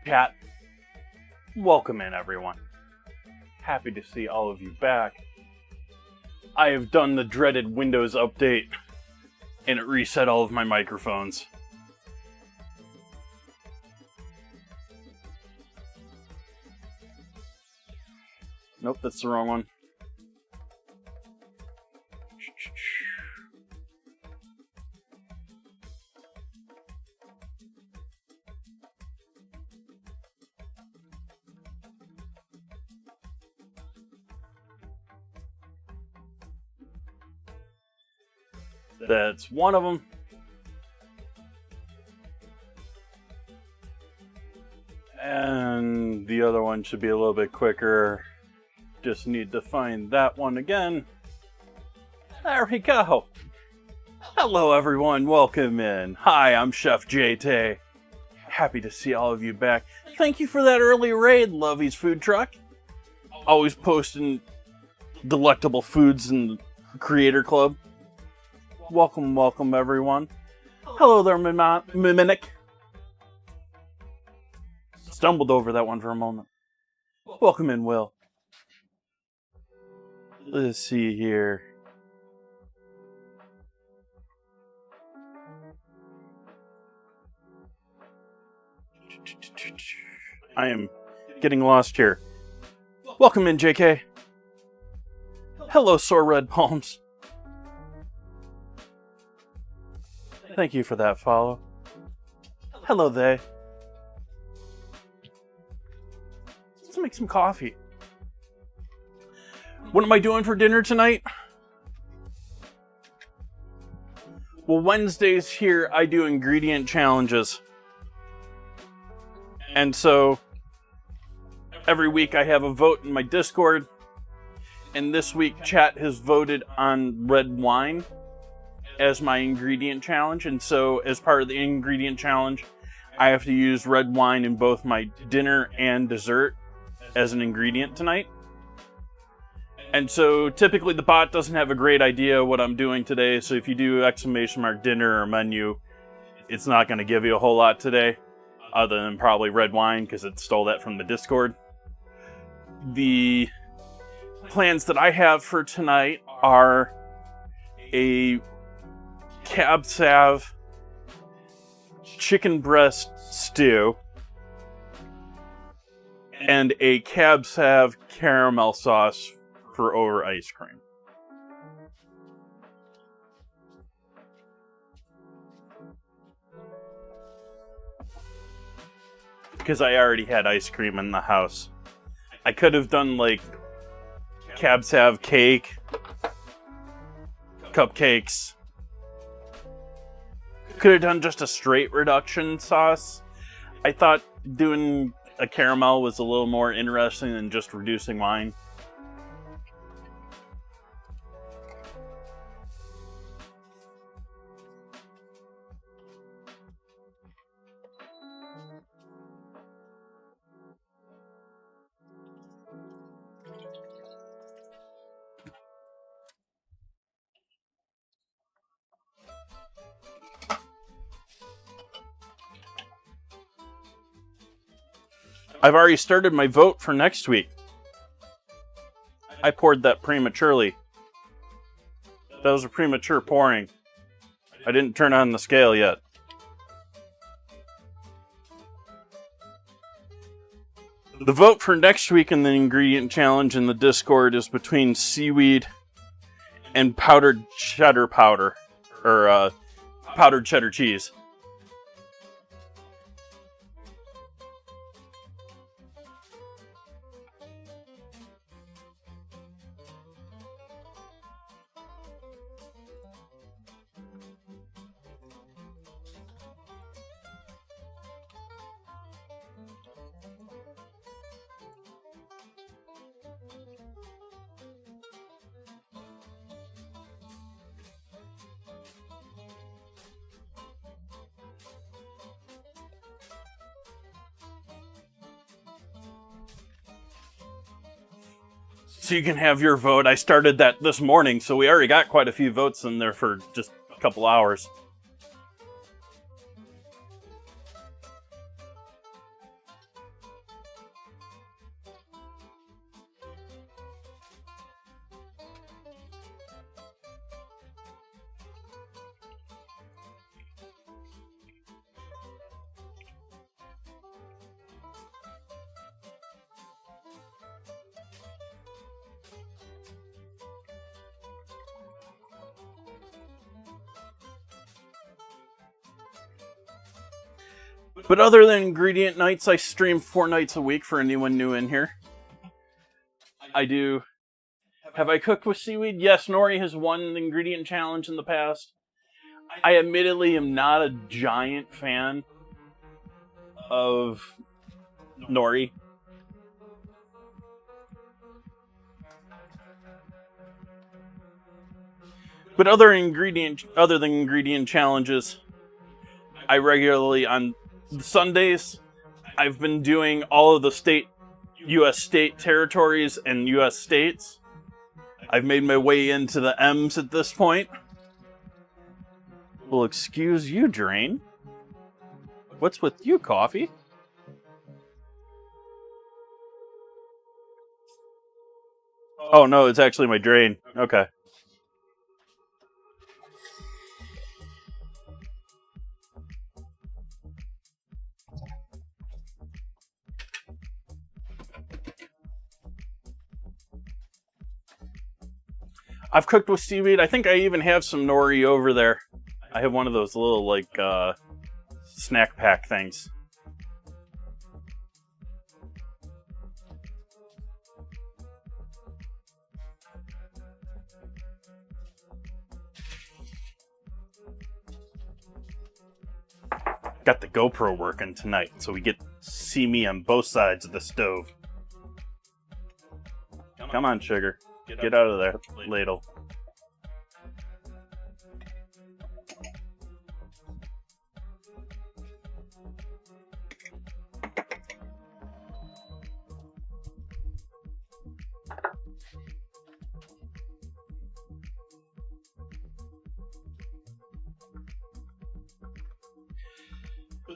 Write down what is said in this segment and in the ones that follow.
Chat, welcome in everyone. Happy to see all of you back. I have done the dreaded Windows update, and it reset all of my microphones. Nope, that's the wrong one. That's one of them. And the other one should be a little bit quicker. Just need to find that one again. There we go. Hello everyone, welcome in. Hi, I'm Chef Jay Tay. Happy to see all of you back. Thank you for that early raid, Lovey's Food Truck. Always posting delectable foods in the Creator Club. Welcome, welcome everyone. Hello there, Mimic. Stumbled over that one for a moment. Welcome in, Will. Let's see here. I am getting lost here. Welcome in, JK. Hello, Sore Red Palms. Thank you for that follow. Hello, they. Let's make some coffee. What am I doing for dinner tonight? Well, Wednesdays here, I do ingredient challenges. And so, every week I have a vote in my Discord. And this week, chat has voted on red wine as my ingredient challenge. And so, as part of the ingredient challenge, I have to use red wine in both my dinner and dessert as an ingredient tonight. And so typically the bot doesn't have a great idea what I'm doing today, so if you do exclamation mark dinner or menu, it's not going to give you a whole lot today, other than probably red wine, because it stole that from the Discord. The plans that I have for tonight are a cab sav chicken breast stew and a cab sav caramel sauce for over ice cream. Because I already had ice cream in the house. I could have done like cab sav cake, cupcakes. Could have done just a straight reduction sauce. I thought doing a caramel was a little more interesting than just reducing wine. I've already started my vote for next week. I poured that prematurely. That was a premature pouring. I didn't turn on the scale yet. The vote for next week in the ingredient challenge in the Discord is between seaweed and powdered cheddar powder, or powdered cheddar cheese. So you can have your vote. I started that this morning, so we already got quite a few votes in there for just a couple hours. But other than ingredient nights, I stream 4 nights a week for anyone new in here. I do. Have I cooked with seaweed? Yes, Nori has won the ingredient challenge in the past. I admittedly am not a giant fan of nori. But other than ingredient challenges, I regularly on Sundays, I've been doing all of the U.S. state territories and U.S. states. I've made my way into the M's at this point. Well, excuse you, Drain. What's with you, Coffee? Oh no, it's actually my drain. Okay. I've cooked with seaweed. I think I even have some nori over there. I have one of those little, like, snack pack things. Got the GoPro working tonight, so we get to see me on both sides of the stove. Come on, sugar. Get out of there, ladle.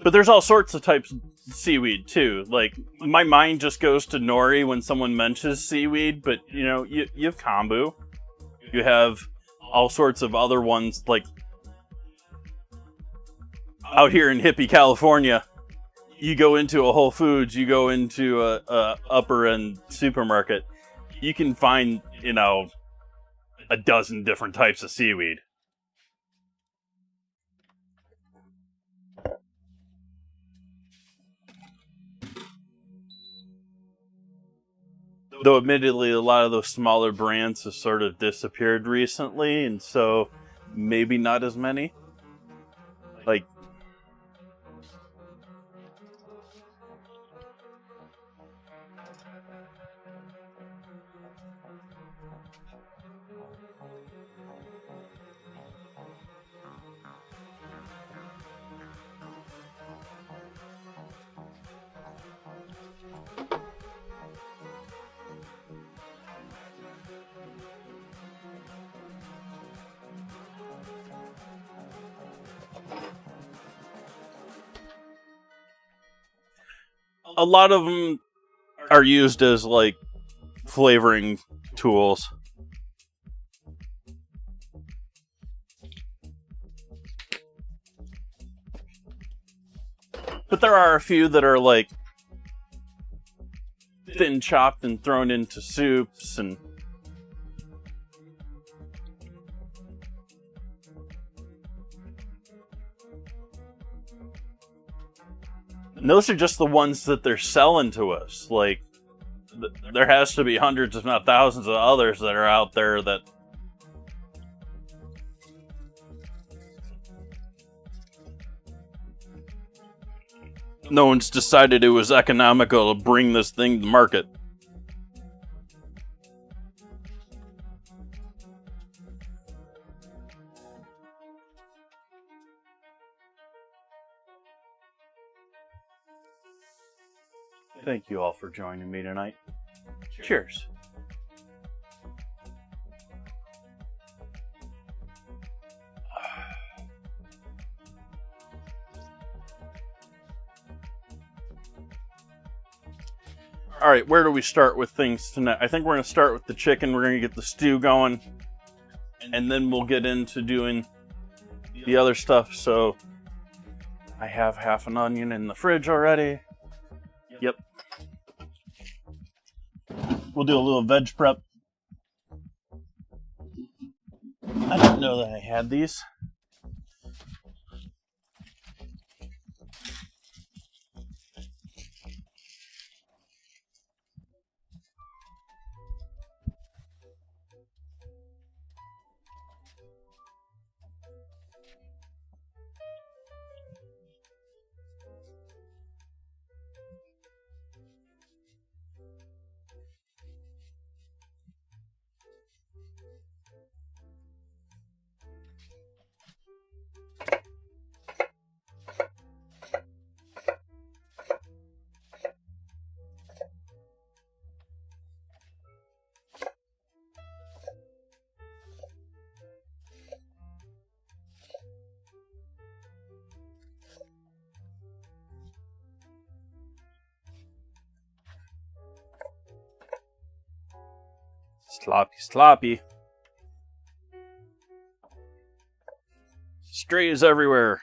But there's all sorts of types of seaweed, too. Like, my mind just goes to nori when someone mentions seaweed, but, you know, you have kombu. You have all sorts of other ones, like, out here in hippie California, you go into a Whole Foods, you go into a upper-end supermarket, you can find, you know, a dozen different types of seaweed. Though admittedly, a lot of those smaller brands have sort of disappeared recently, and so maybe not as many. Like, a lot of them are used as, like, flavoring tools. But there are a few that are, like, thin chopped and thrown into soups and... And those are just the ones that they're selling to us. Like, there has to be hundreds, if not thousands, of others that are out there that... no one's decided it was economical to bring this thing to market. Thank you all for joining me tonight. Cheers. Alright, where do we start with things tonight? I think we're going to start with the chicken. We're going to get the stew going. And then we'll get into doing the other stuff. So, I have half an onion in the fridge already. Yep. We'll do a little veg prep. I didn't know that I had these. Sloppy, sloppy. Strays everywhere.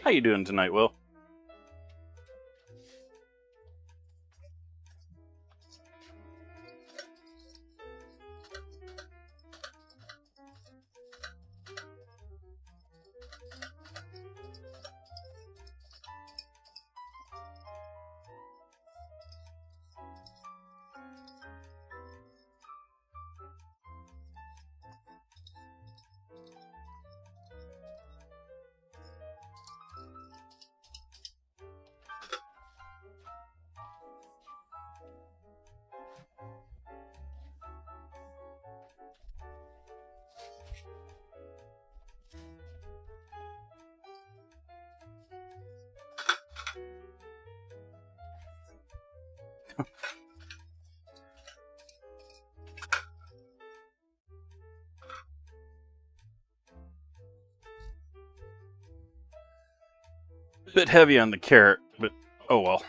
How you doing tonight, Will? Bit heavy on the carrot, but oh well.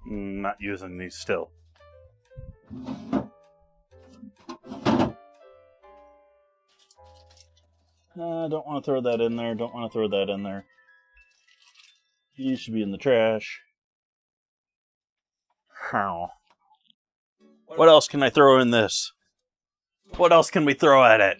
Not using these still. Don't want to throw that in there. Don't want to throw that in there. These should be in the trash. How? What else can I throw in this? What else can we throw at it?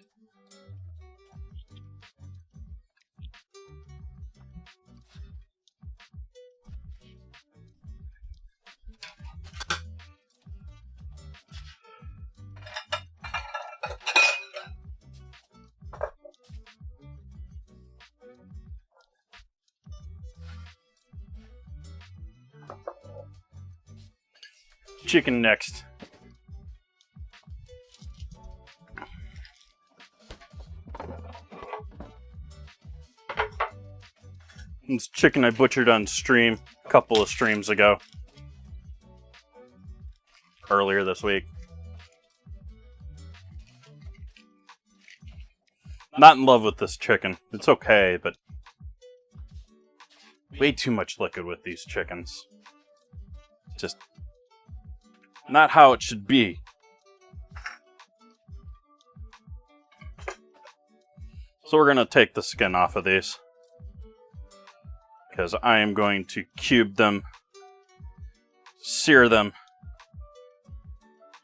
Chicken next. It's chicken I butchered on stream a couple of streams ago. Earlier this week. Not in love with this chicken. It's okay, but way too much liquid with these chickens. Just Not how it should be. So we're going to take the skin off of these, because I am going to cube them, sear them,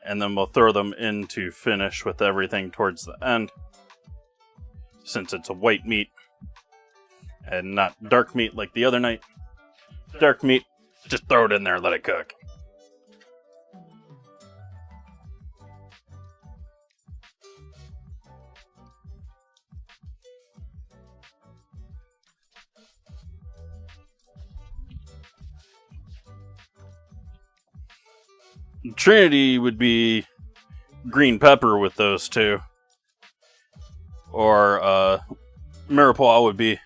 and then we'll throw them into finish with everything towards the end, since it's a white meat and not dark meat like the other night. Dark meat, just throw it in there and let it cook. Trinity would be green pepper with those two. Or Mirepoix would be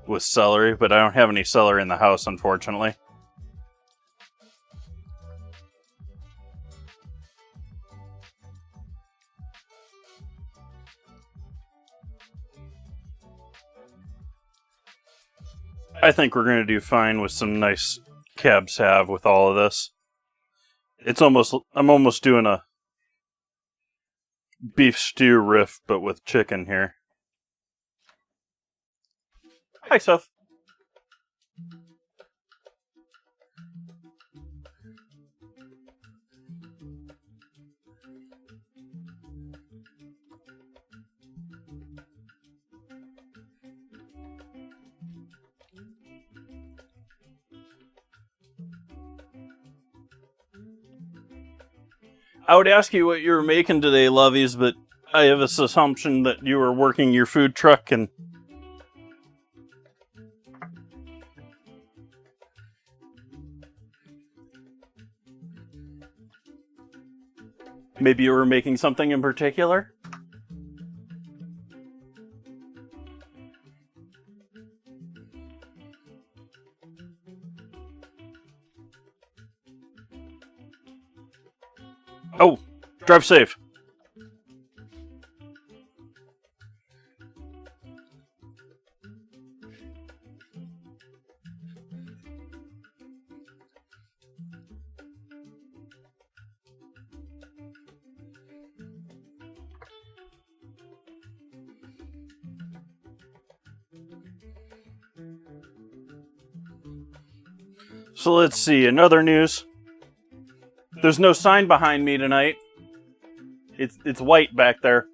with celery, but I don't have any celery in the house, unfortunately. I think we're going to do fine with some nice cab sav with all of this. I'm almost doing a beef stew riff, but with chicken here. Hi, Soph. I would ask you what you were making today, lovies, but I have this assumption that you were working your food truck and maybe you were making something in particular? Oh, drive safe. So let's see, another news. There's no sign behind me tonight. It's white back there.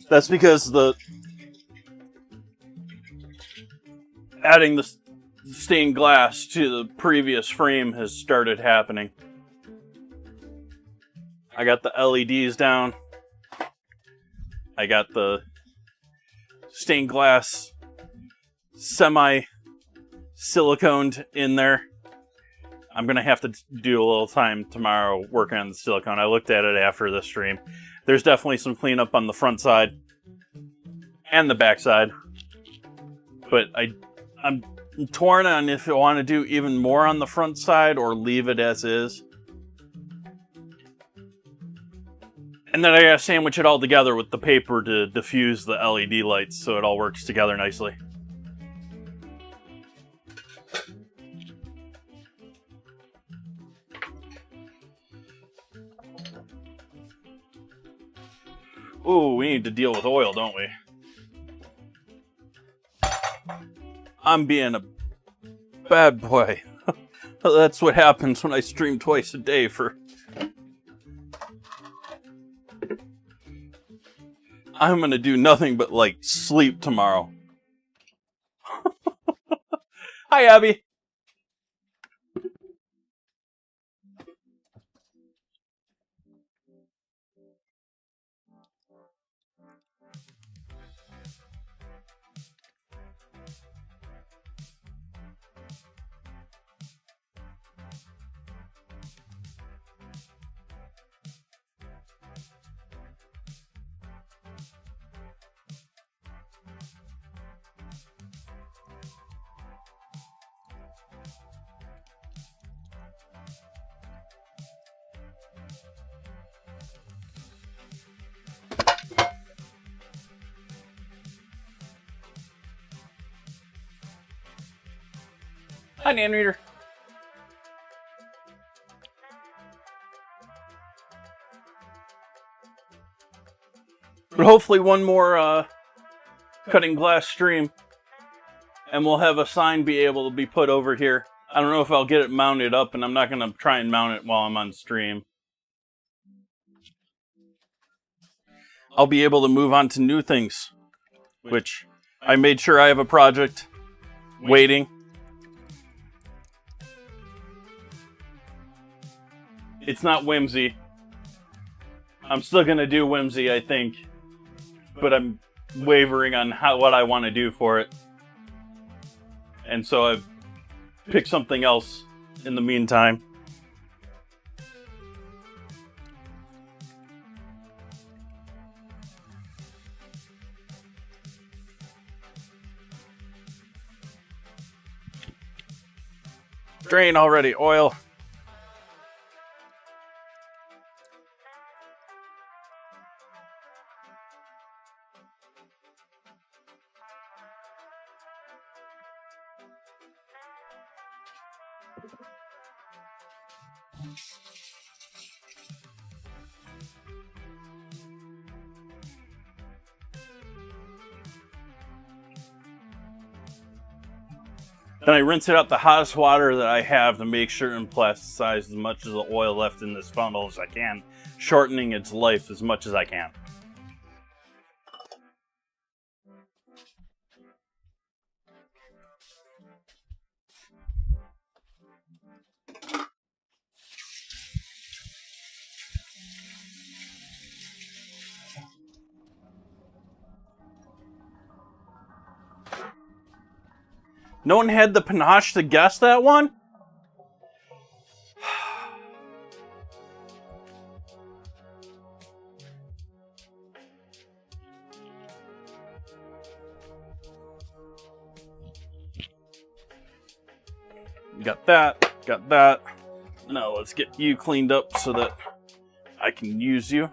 That's because adding the stained glass to the previous frame has started happening. I got the LEDs down. I got the stained glass semi-siliconed in there. I'm going to have to do a little time tomorrow working on the silicone. I looked at it after the stream. There's definitely some cleanup on the front side and the back side. But I'm torn on if I want to do even more on the front side or leave it as is. And then I gotta sandwich it all together with the paper to diffuse the LED lights so it all works together nicely. Ooh, we need to deal with oil, don't we? I'm being a bad boy. That's what happens when I stream twice a day for... I'm gonna do nothing but, like, sleep tomorrow. Hi, Abby. Hi, Nan Reader. But hopefully one more cutting glass stream, and we'll have a sign be able to be put over here. I don't know if I'll get it mounted up, and I'm not going to try and mount it while I'm on stream. I'll be able to move on to new things, which I made sure I have a project waiting. It's not whimsy. I'm still going to do whimsy, I think. But I'm wavering on what I want to do for it. And so I've picked something else in the meantime. Drain already, oil. Then I rinse it out the hottest water that I have to make sure and plasticize as much of the oil left in this funnel as I can, shortening its life as much as I can. No one had the panache to guess that one? Got that, got that. Now let's get you cleaned up so that I can use you.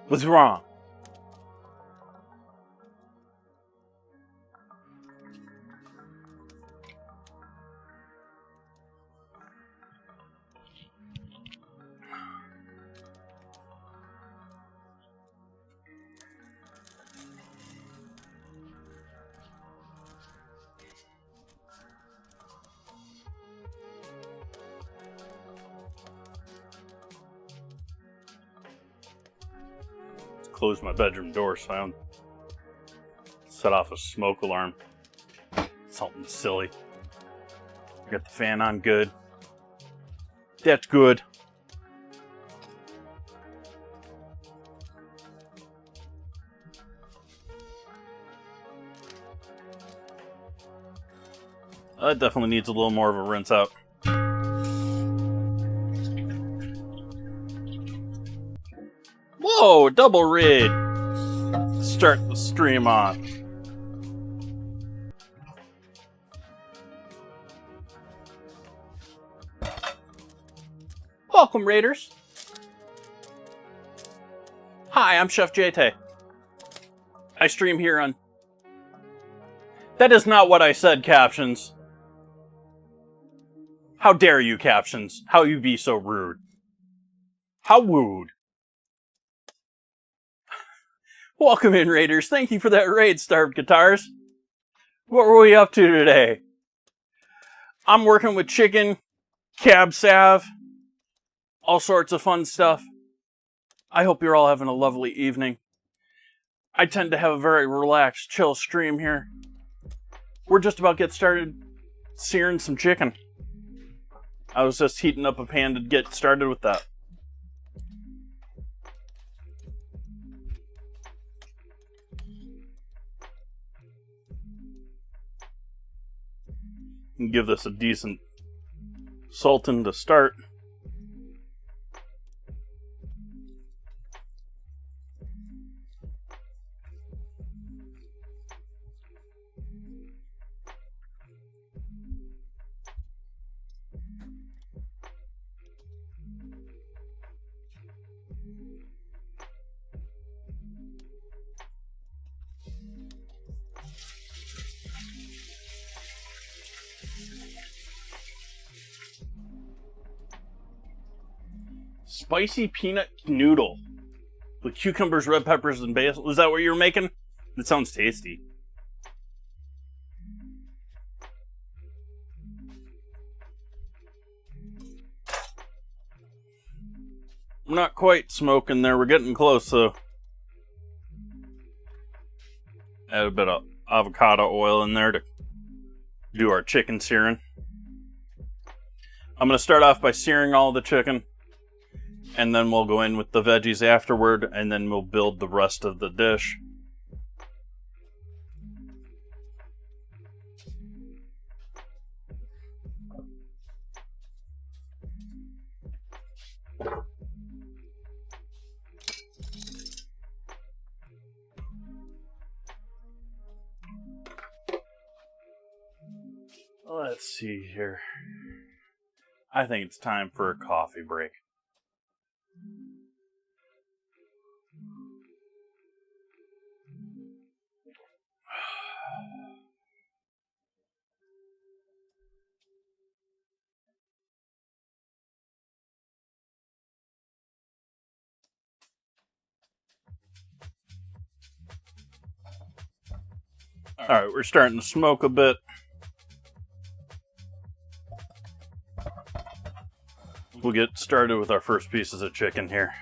What's wrong? Close my bedroom door so I don't set off a smoke alarm. Something silly. Got the fan on good. That's good. That definitely needs a little more of a rinse out. Whoa, double rig. Start the stream off. Welcome, Raiders. Hi, I'm Chef Jay Tay. I stream here on... That is not what I said, captions. How dare you, captions? How you be so rude? How wooed? Welcome in, Raiders. Thank you for that raid, Starved Guitars. What were we up to today? I'm working with chicken, cab sav, all sorts of fun stuff. I hope you're all having a lovely evening. I tend to have a very relaxed, chill stream here. We're just about to get started searing some chicken. I was just heating up a pan to get started with that. And give this a decent salting to start. Spicy peanut noodle with cucumbers, red peppers, and basil. Is that what you were making? That sounds tasty. We're not quite smoking there. We're getting close, though. Add a bit of avocado oil in there to do our chicken searing. I'm going to start off by searing all the chicken. And then we'll go in with the veggies afterward, and then we'll build the rest of the dish. Let's see here. I think it's time for a coffee break. Alright, we're starting to smoke a bit. We'll get started with our first pieces of chicken here.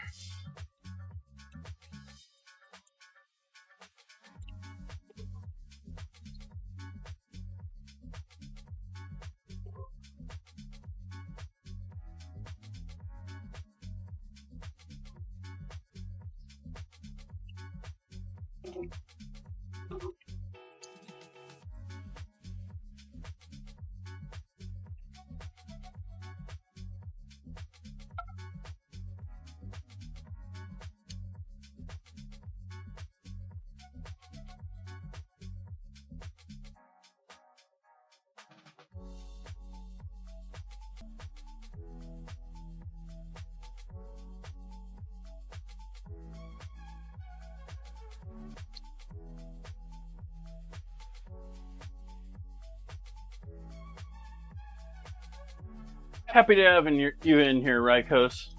Happy to have you in here, Rykos.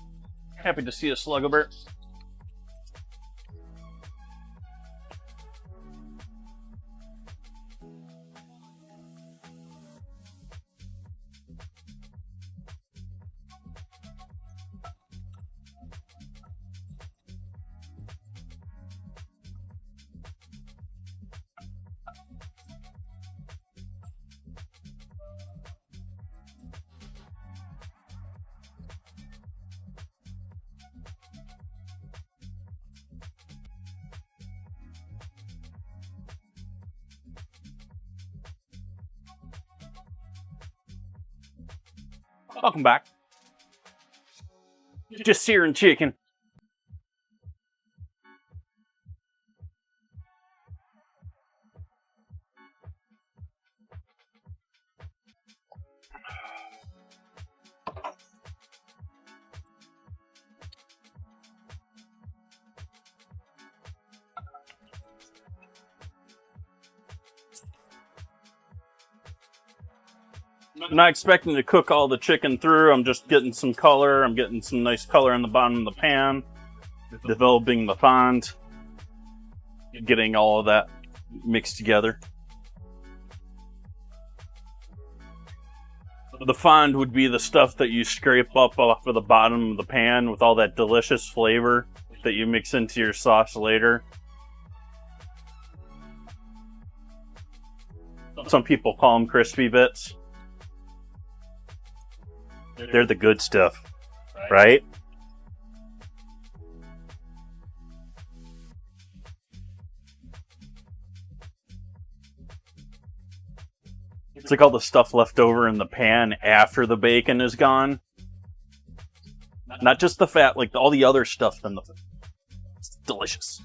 Happy to see you, Slugabert. Welcome back. Just searing chicken. I'm not expecting to cook all the chicken through. I'm just getting some color. I'm getting some nice color on the bottom of the pan. Developing the fond. Getting all of that mixed together. The fond would be the stuff that you scrape up off of the bottom of the pan with all that delicious flavor that you mix into your sauce later. Some people call them crispy bits. They're the good stuff, right? It's like all the stuff left over in the pan after the bacon is gone. Not just the fat, like all the other stuff in the... It's delicious.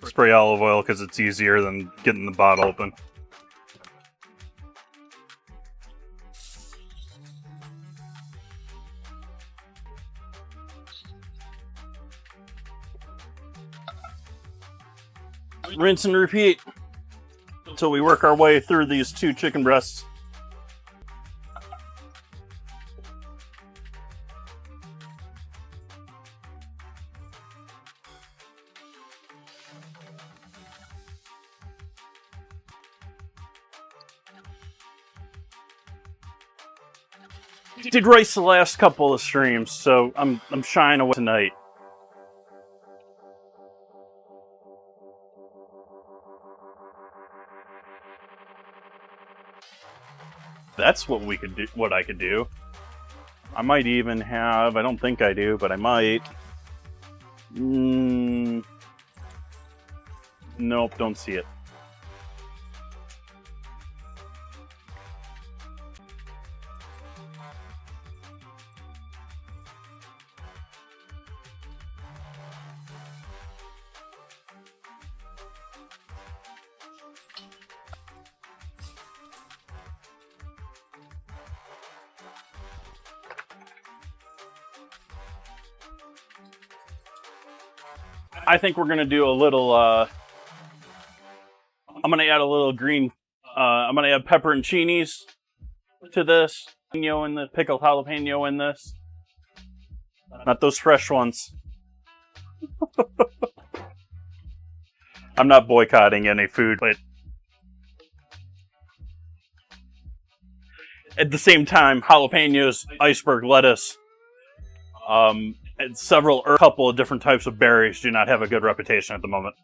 Spray olive oil because it's easier than getting the bottle open. Rinse and repeat until we work our way through these 2 chicken breasts. Did rice the last couple of streams, so I'm shying away tonight. That's what we could do. What I could do. I might even have. I don't think I do, but I might. Nope, don't see it. I think we're gonna do a little. I'm gonna add a little green. I'm gonna add pepperoncinis to this. Jalapeno in the pickled jalapeno in this. Not those fresh ones. I'm not boycotting any food, but at the same time, jalapenos, iceberg lettuce, and a couple of different types of berries do not have a good reputation at the moment.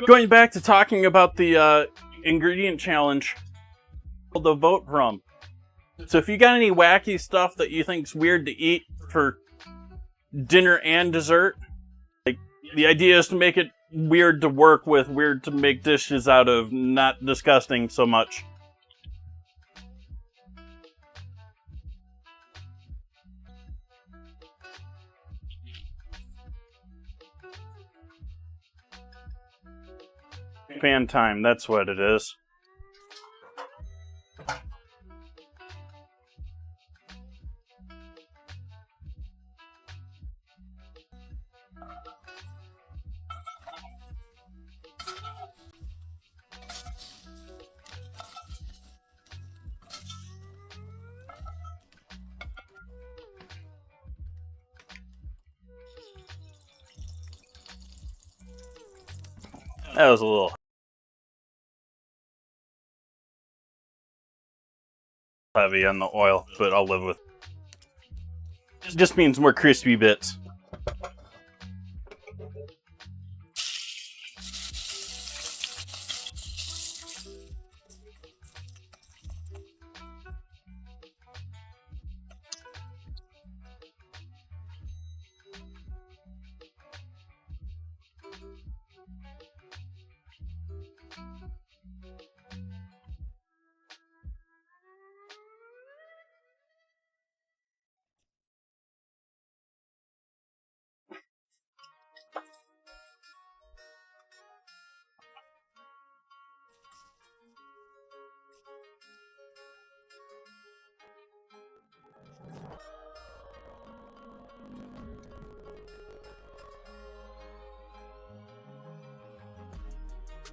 Going back to talking about the ingredient challenge, the vote from. So if you got any wacky stuff that you think's weird to eat for dinner and dessert, like the idea is to make it weird to work with, weird to make dishes out of, not disgusting so much. Fan time, that's what it is. That was a little heavy on the oil, but I'll live with it. It just means more crispy bits.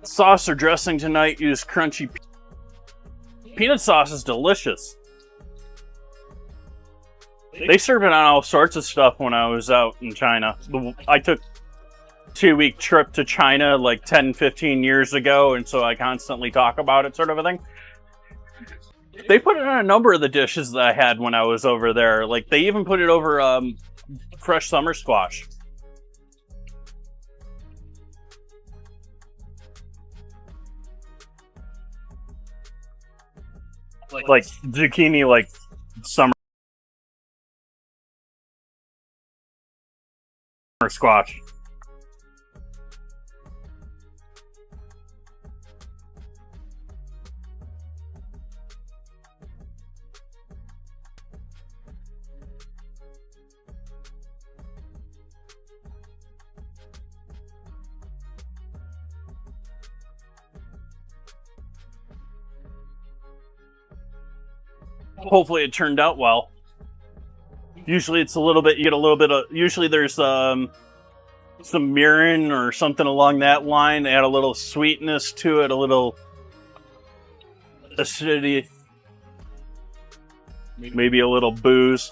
Sauce or dressing tonight, use crunchy peanut sauce is delicious. They serve it on all sorts of stuff when I was out in China. I took a 2-week trip to China like 10, 15 years ago, and so I constantly talk about it, sort of a thing. They put it on a number of the dishes that I had when I was over there. Like, they even put it over fresh summer squash. Like zucchini, like summer squash. Hopefully it turned out well. Usually it's a little bit, you get a little bit of, usually there's some mirin or something along that line, add a little sweetness to it, a little acidity, maybe a little booze.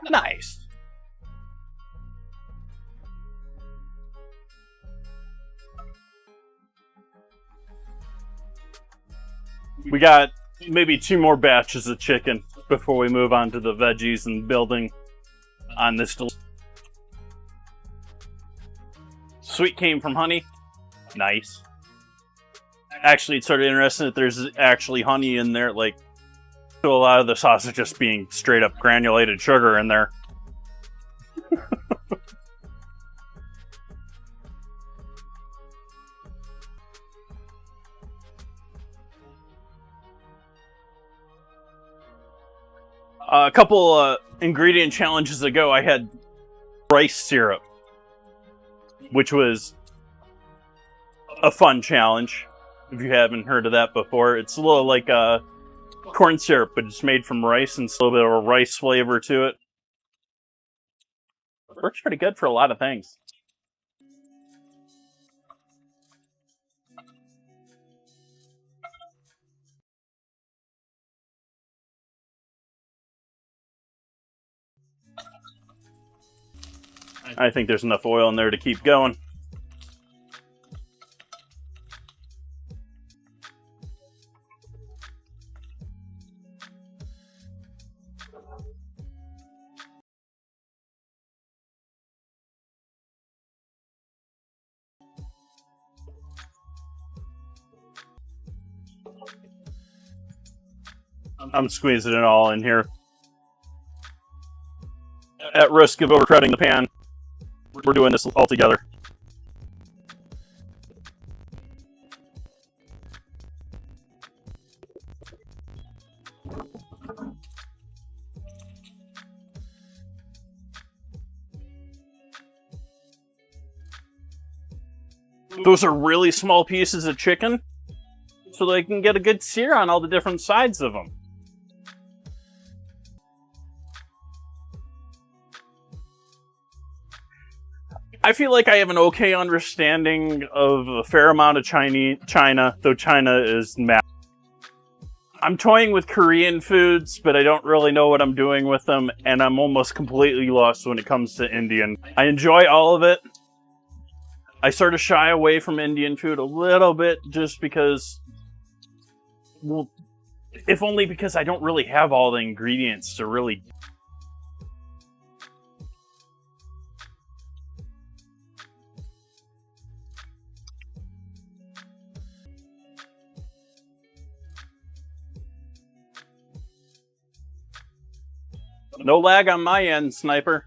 Nice. We got maybe 2 more batches of chicken before we move on to the veggies and building on this. Sweet came from honey. Nice. Actually, it's sort of interesting that there's actually honey in there, like, a lot of the sauce is just being straight up granulated sugar in there. A couple ingredient challenges ago, I had rice syrup, which was a fun challenge. If you haven't heard of that before, it's a little like corn syrup, but it's made from rice and a little bit of a rice flavor to it. Works pretty good for a lot of things. I think there's enough oil in there to keep going. I'm squeezing it all in here. At risk of overcrowding the pan, we're doing this all together. Those are really small pieces of chicken, so they can get a good sear on all the different sides of them. I feel like I have an okay understanding of a fair amount of China, though China is massive. I'm toying with Korean foods, but I don't really know what I'm doing with them, and I'm almost completely lost when it comes to Indian. I enjoy all of it. I sort of shy away from Indian food a little bit just because, well, if only because I don't really have all the ingredients to really... No lag on my end, Sniper.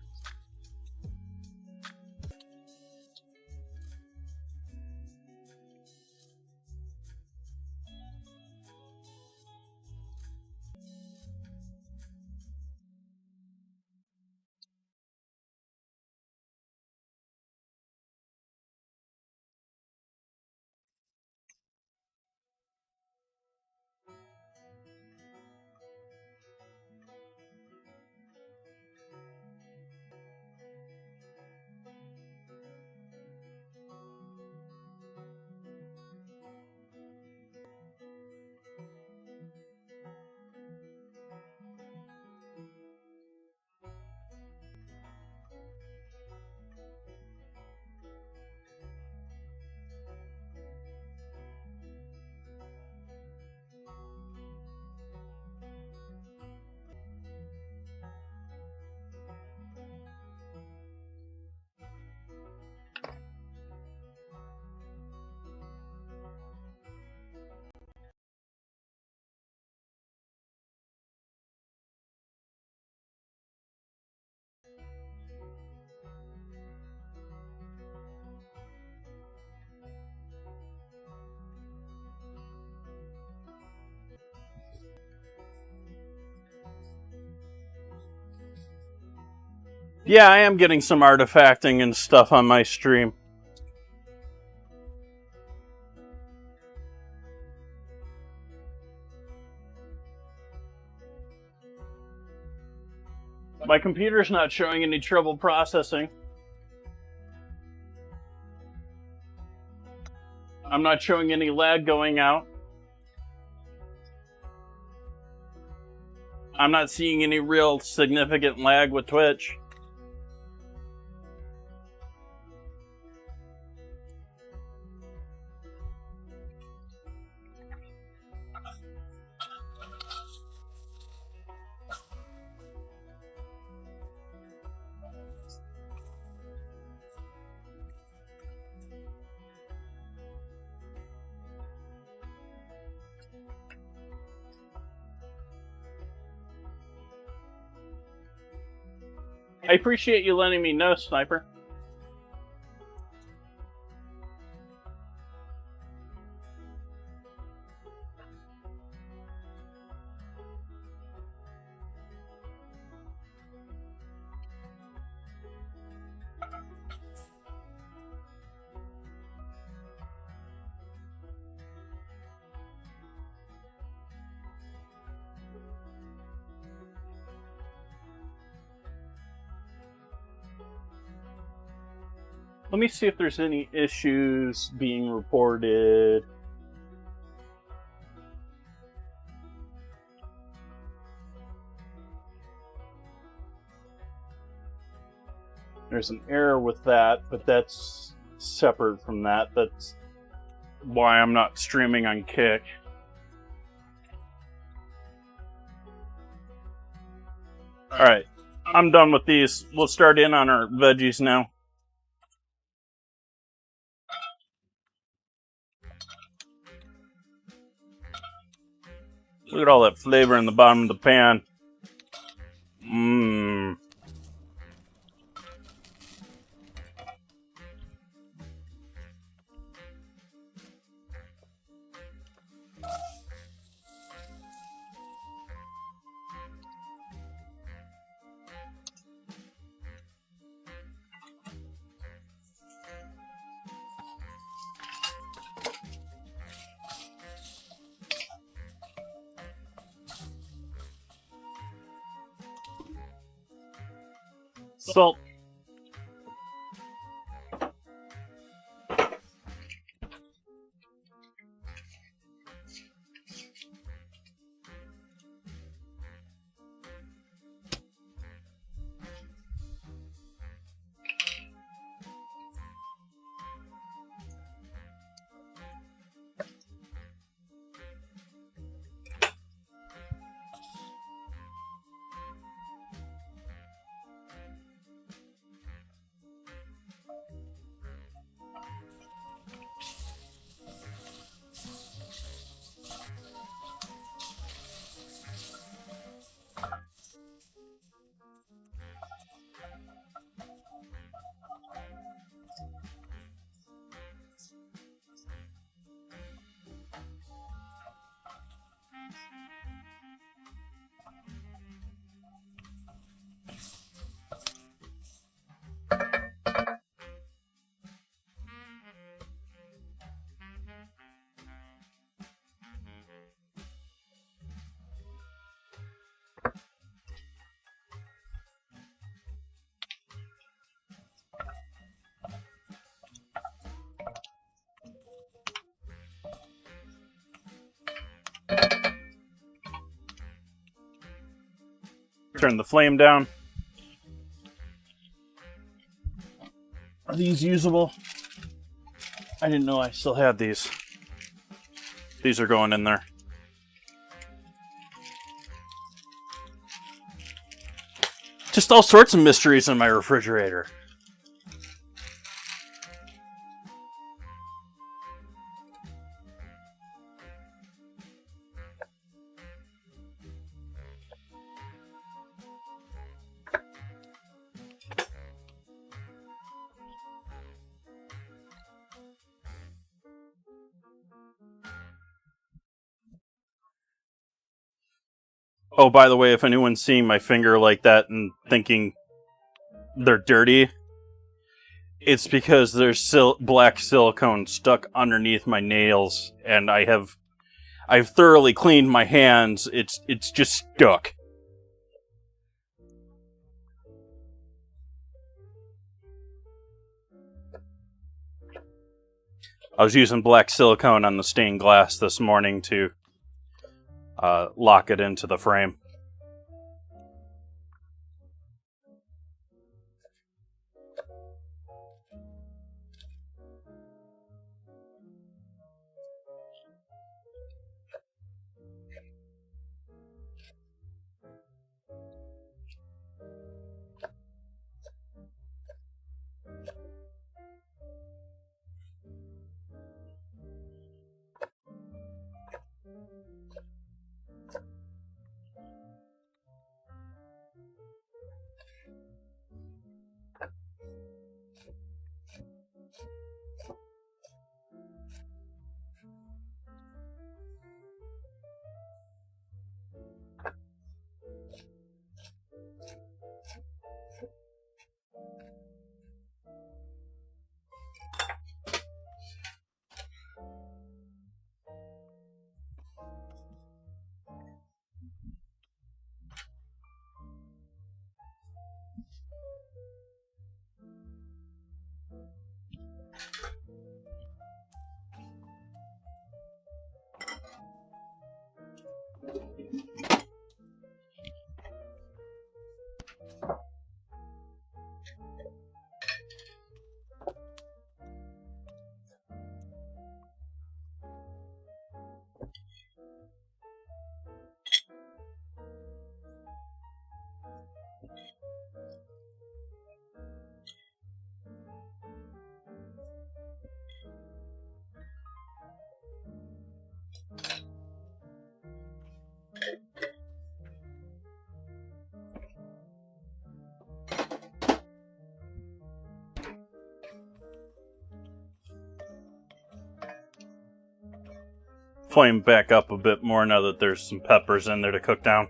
Yeah, I am getting some artifacting and stuff on my stream. My computer's not showing any trouble processing. I'm not showing any lag going out. I'm not seeing any real significant lag with Twitch. I appreciate you letting me know, Sniper. Let me see if there's any issues being reported. There's an error with that, but that's separate from that. That's why I'm not streaming on Kick. Alright, I'm done with these. We'll start in on our veggies now. Look at all that flavor in the bottom of the pan. Mmm. Salt. Turn the flame down. Are these usable? I didn't know I still had these. These are going in there. Just all sorts of mysteries in my refrigerator. Oh, by the way, if anyone's seeing my finger like that and thinking they're dirty, it's because there's black silicone stuck underneath my nails, and I've thoroughly cleaned my hands. It's just stuck. I was using black silicone on the stained glass this morning to lock it into the frame. Flame back up a bit more now that there's some peppers in there to cook down.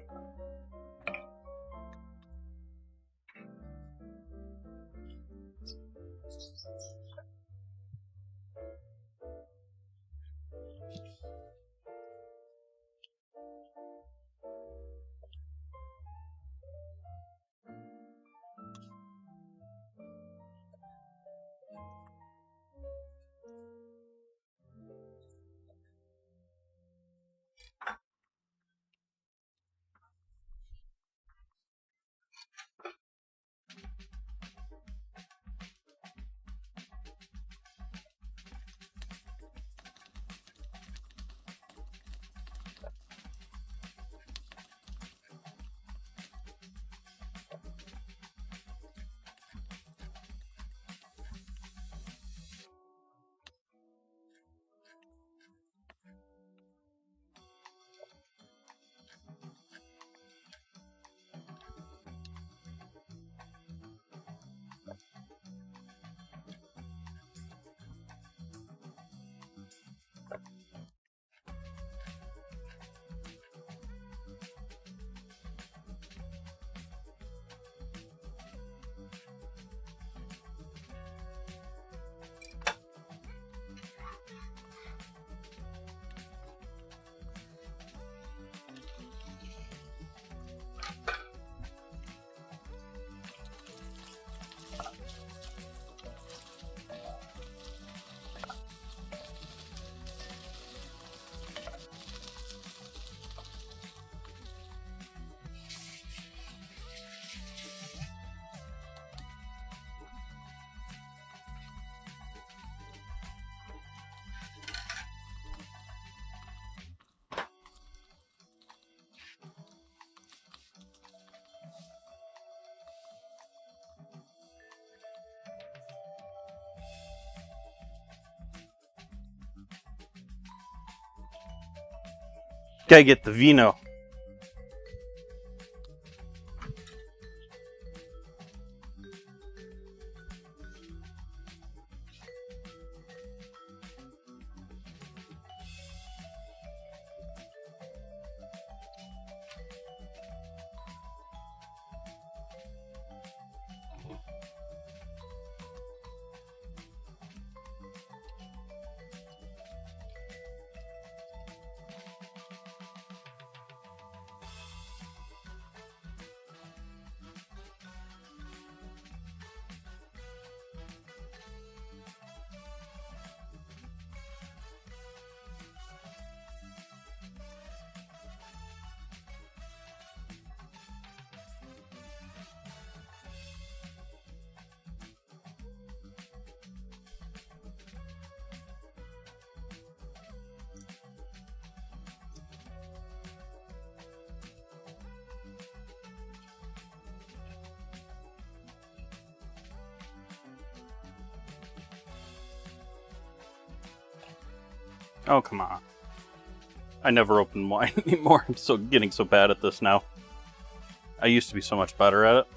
Gotta get the vino. Oh, come on. I never open wine anymore. I'm getting so bad at this now. I used to be so much better at it.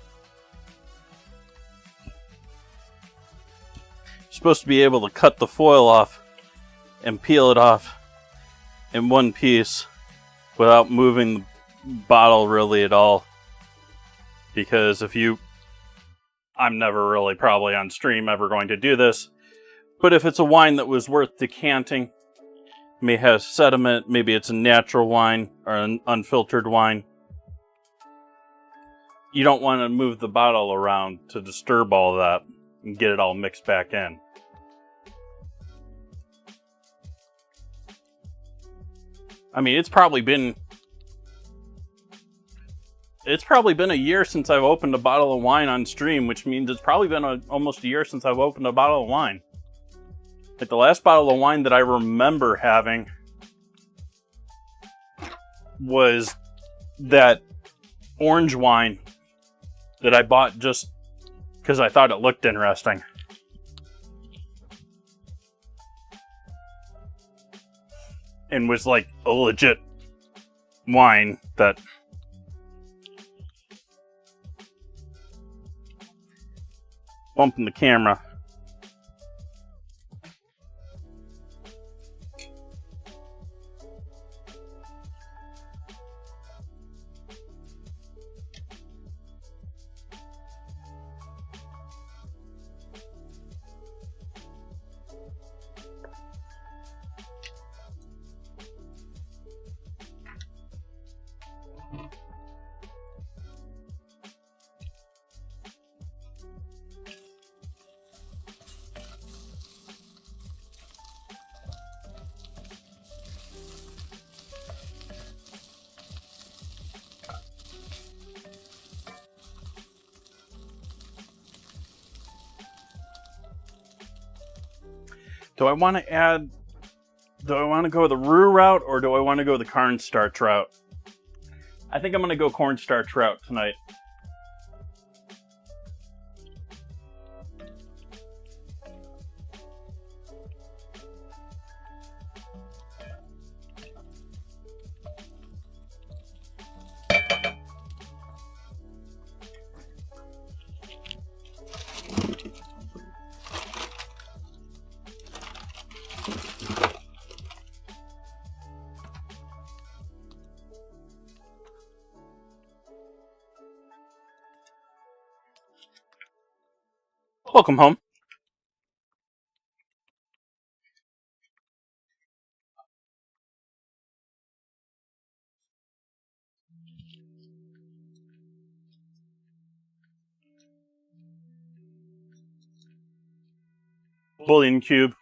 You're supposed to be able to cut the foil off and peel it off in one piece without moving the bottle really at all. Because I'm never really probably on stream ever going to do this, but if it's a wine that was worth decanting, may have sediment, maybe it's a natural wine or an unfiltered wine, you don't want to move the bottle around to disturb all that and get it all mixed back in. I mean, it's probably been a year since I've opened a bottle of wine on stream, which means it's probably been almost a year since I've opened a bottle of wine. Like the last bottle of wine that I remember having was that orange wine that I bought just because I thought it looked interesting. And was like a legit wine that bumping the camera. Do I want to go the roux route or do I want to go the cornstarch route? I think I'm going to go cornstarch route tonight. Welcome home. Bullion cube.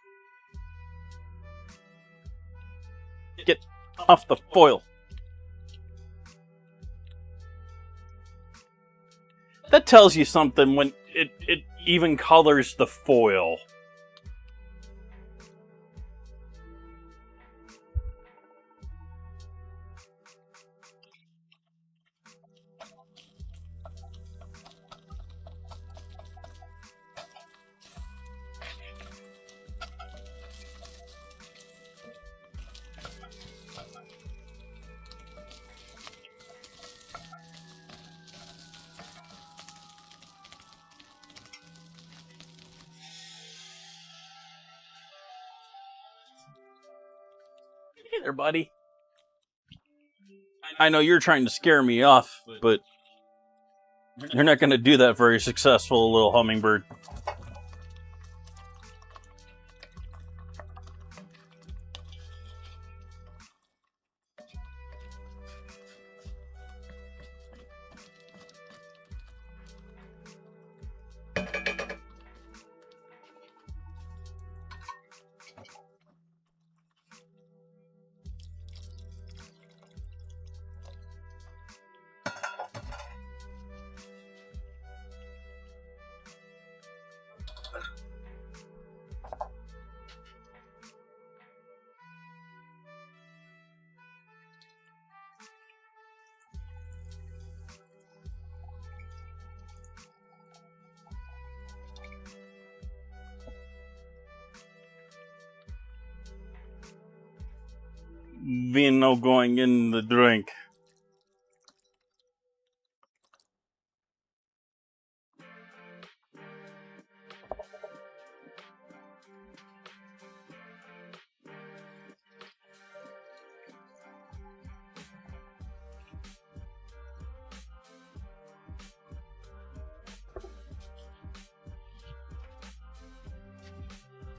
Get off the foil. That tells you something when it even colors the foil. there, buddy. I know you're trying to scare me off, but you're not going to do that very successful, little hummingbird. Vino going in the drink.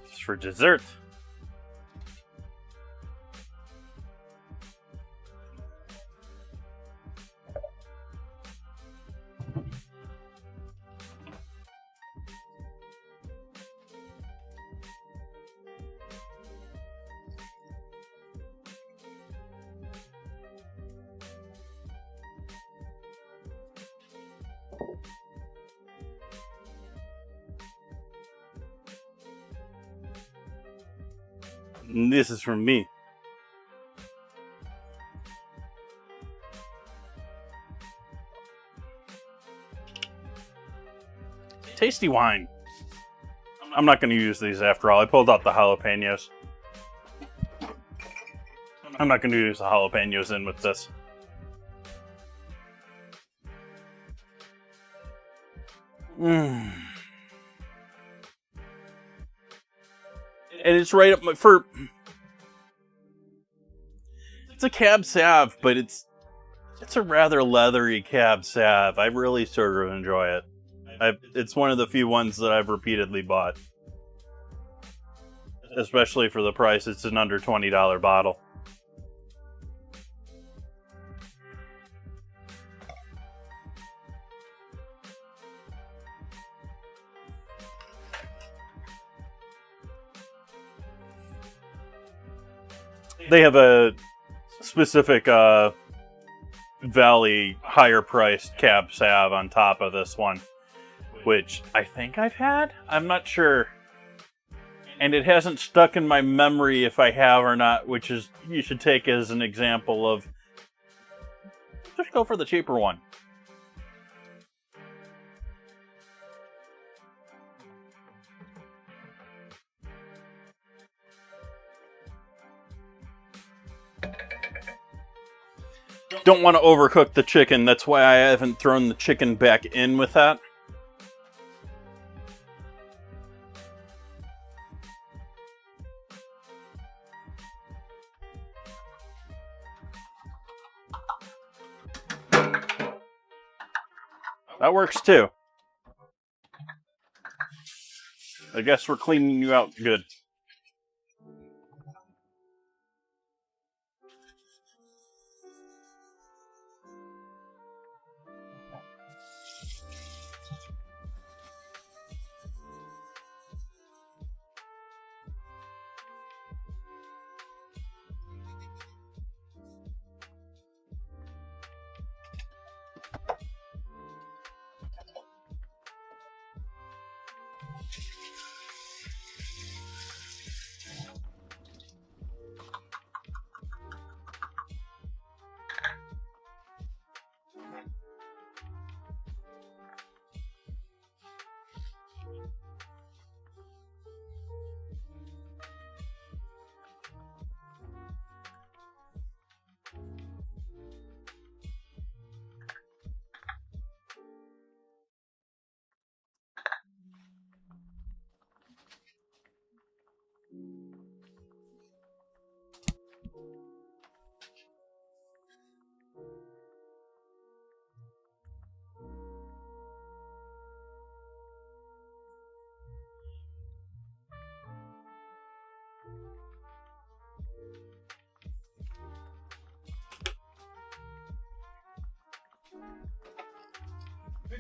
It's for dessert. And this is from me. Tasty wine. I'm not going to use these after all. I pulled out the jalapenos. I'm not going to use the jalapenos in with this. And it's right up my... It's a Cab Sav, but it's a rather leathery Cab Sav. I really sort of enjoy it. It's one of the few ones that I've repeatedly bought. Especially for the price. It's an under $20 bottle. They have a specific Valley higher priced Cab Sav on top of this one, which I think I've had. I'm not sure. And it hasn't stuck in my memory if I have or not, which is you should take as an example of just go for the cheaper one. Don't want to overcook the chicken. That's why I haven't thrown the chicken back in with that. That works too. I guess we're cleaning you out good.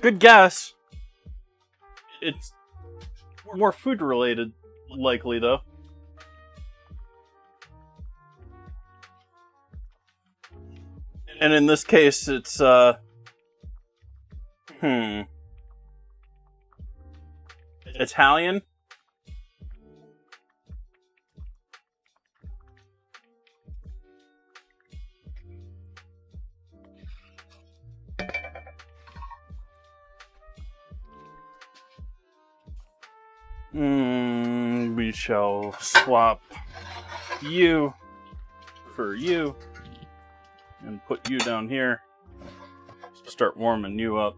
Good guess. It's more food related, likely though. And in this case, it's Italian. We shall swap you for you and put you down here. Start warming you up.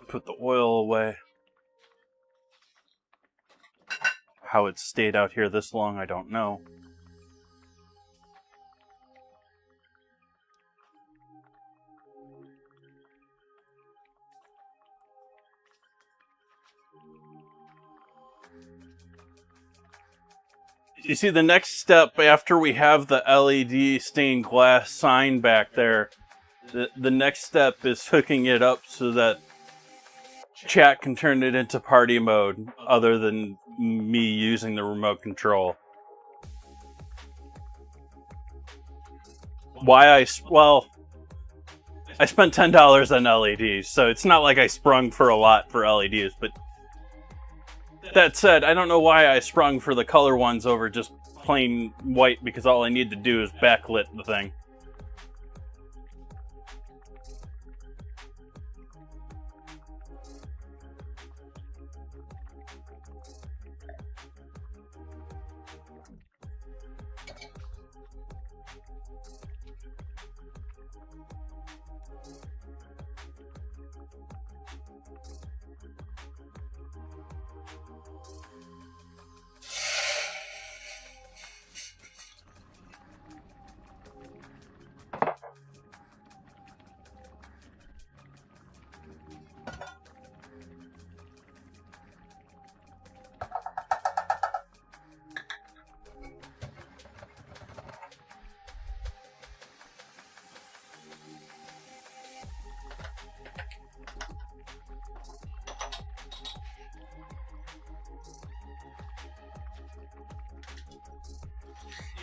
Put the oil away. How it stayed out here this long, I don't know. You see, the next step after we have the LED stained glass sign back there, the next step is hooking it up so that chat can turn it into party mode other than me using the remote control. I spent $10 on LEDs, so it's not like I sprung for a lot for LEDs, but that said, I don't know why I sprung for the color ones over just plain white, because all I need to do is backlit the thing.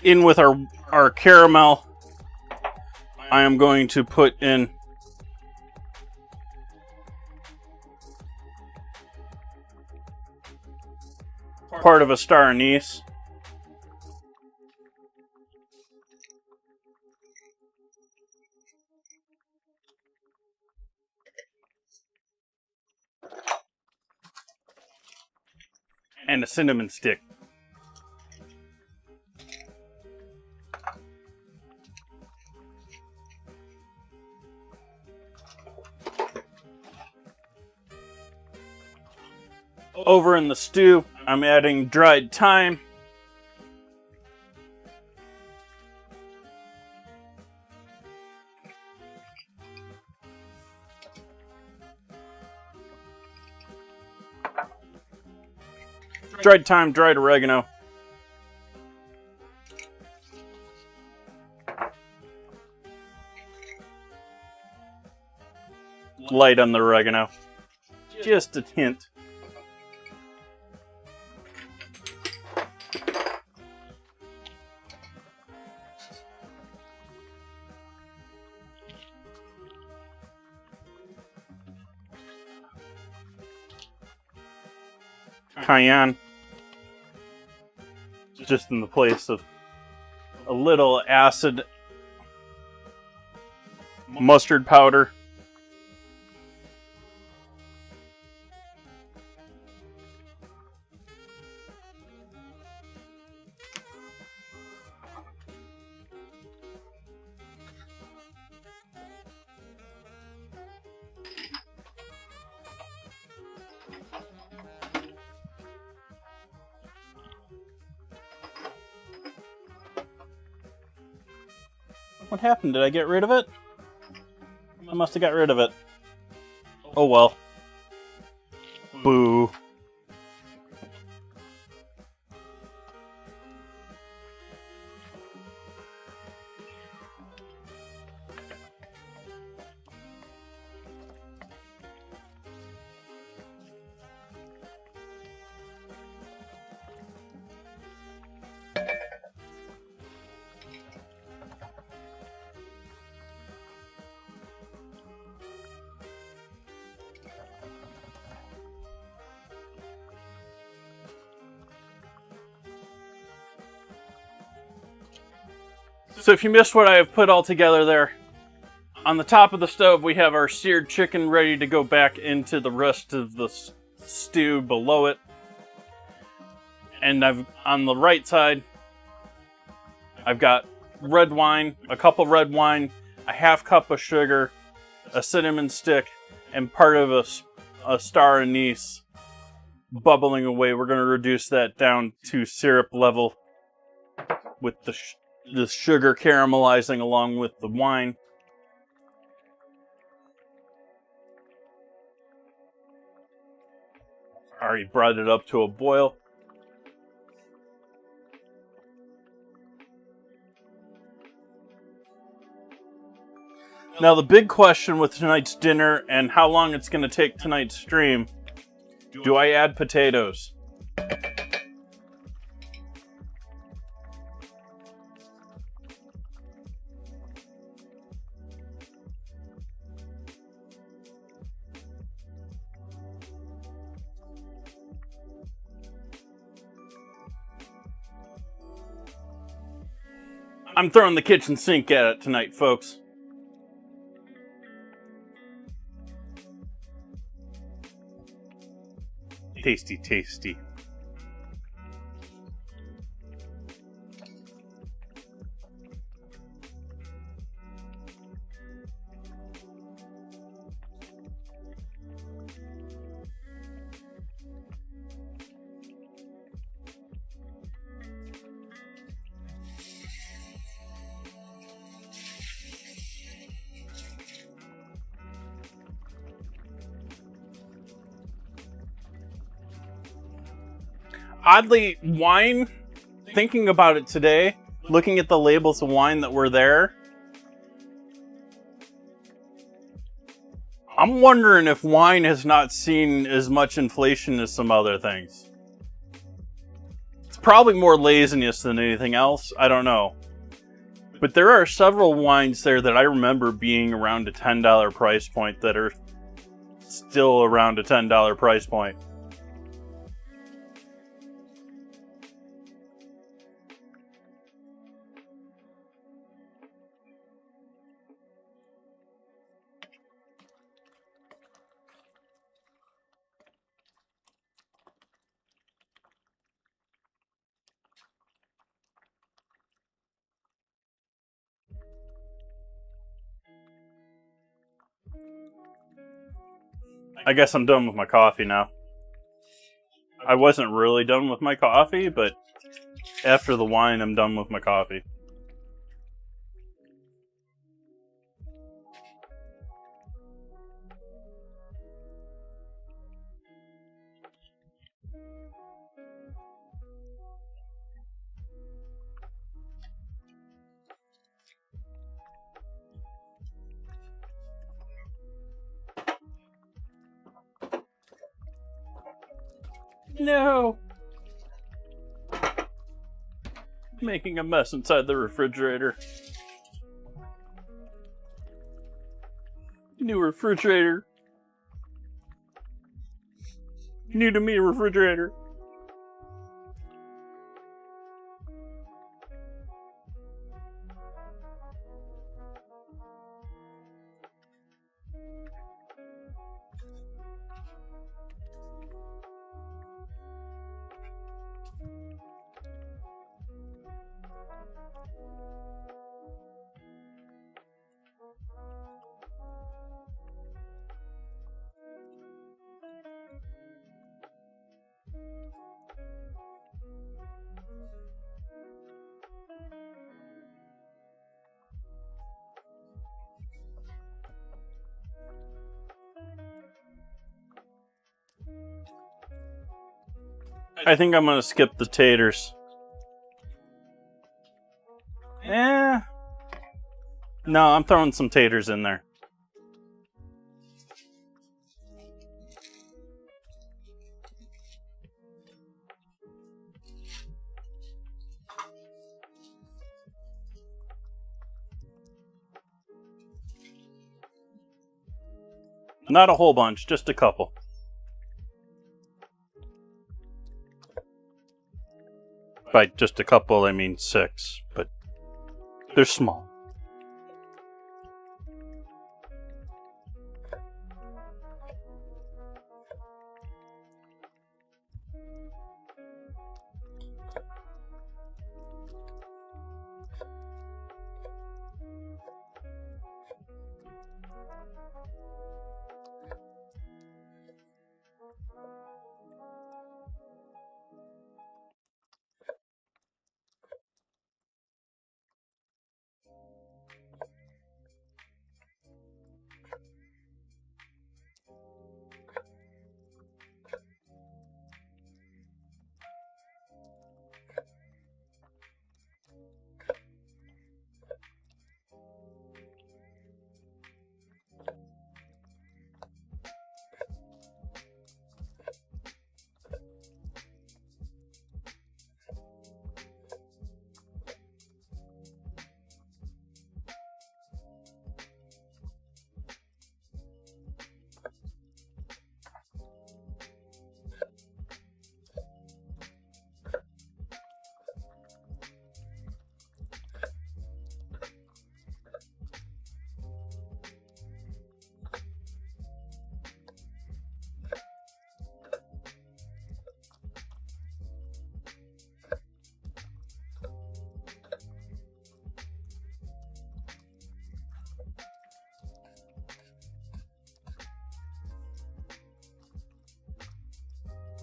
In with our caramel, I am going to put in part of a star anise. And a cinnamon stick. Over in the stew, I'm adding dried thyme. Dried thyme, dried oregano. Light on the oregano. Just a hint. Cayenne, just in the place of a little acid. Mustard powder. What happened? Did I get rid of it? I must have got rid of it. Oh well. Boo. So if you missed what I have put all together there, on the top of the stove we have our seared chicken ready to go back into the rest of the stew below it. And on the right side, I've got red wine, a cup of red wine, a half cup of sugar, a cinnamon stick, and part of a star anise bubbling away. We're going to reduce that down to syrup level with the sugar caramelizing along with the wine. Already brought it up to a boil. Now the big question with tonight's dinner and how long it's going to take tonight's stream, do I add potatoes? I'm throwing the kitchen sink at it tonight, folks. Tasty, tasty. Oddly, wine, thinking about it today, looking at the labels of wine that were there, I'm wondering if wine has not seen as much inflation as some other things. It's probably more laziness than anything else, I don't know. But there are several wines there that I remember being around a $10 price point that are still around a $10 price point. I guess I'm done with my coffee now. I wasn't really done with my coffee, but after the wine, I'm done with my coffee. No! Making a mess inside the refrigerator. New refrigerator. New to me refrigerator. I think I'm gonna skip the taters. No, I'm throwing some taters in there. Not a whole bunch, just a couple. By just a couple, I mean 6, but They're small.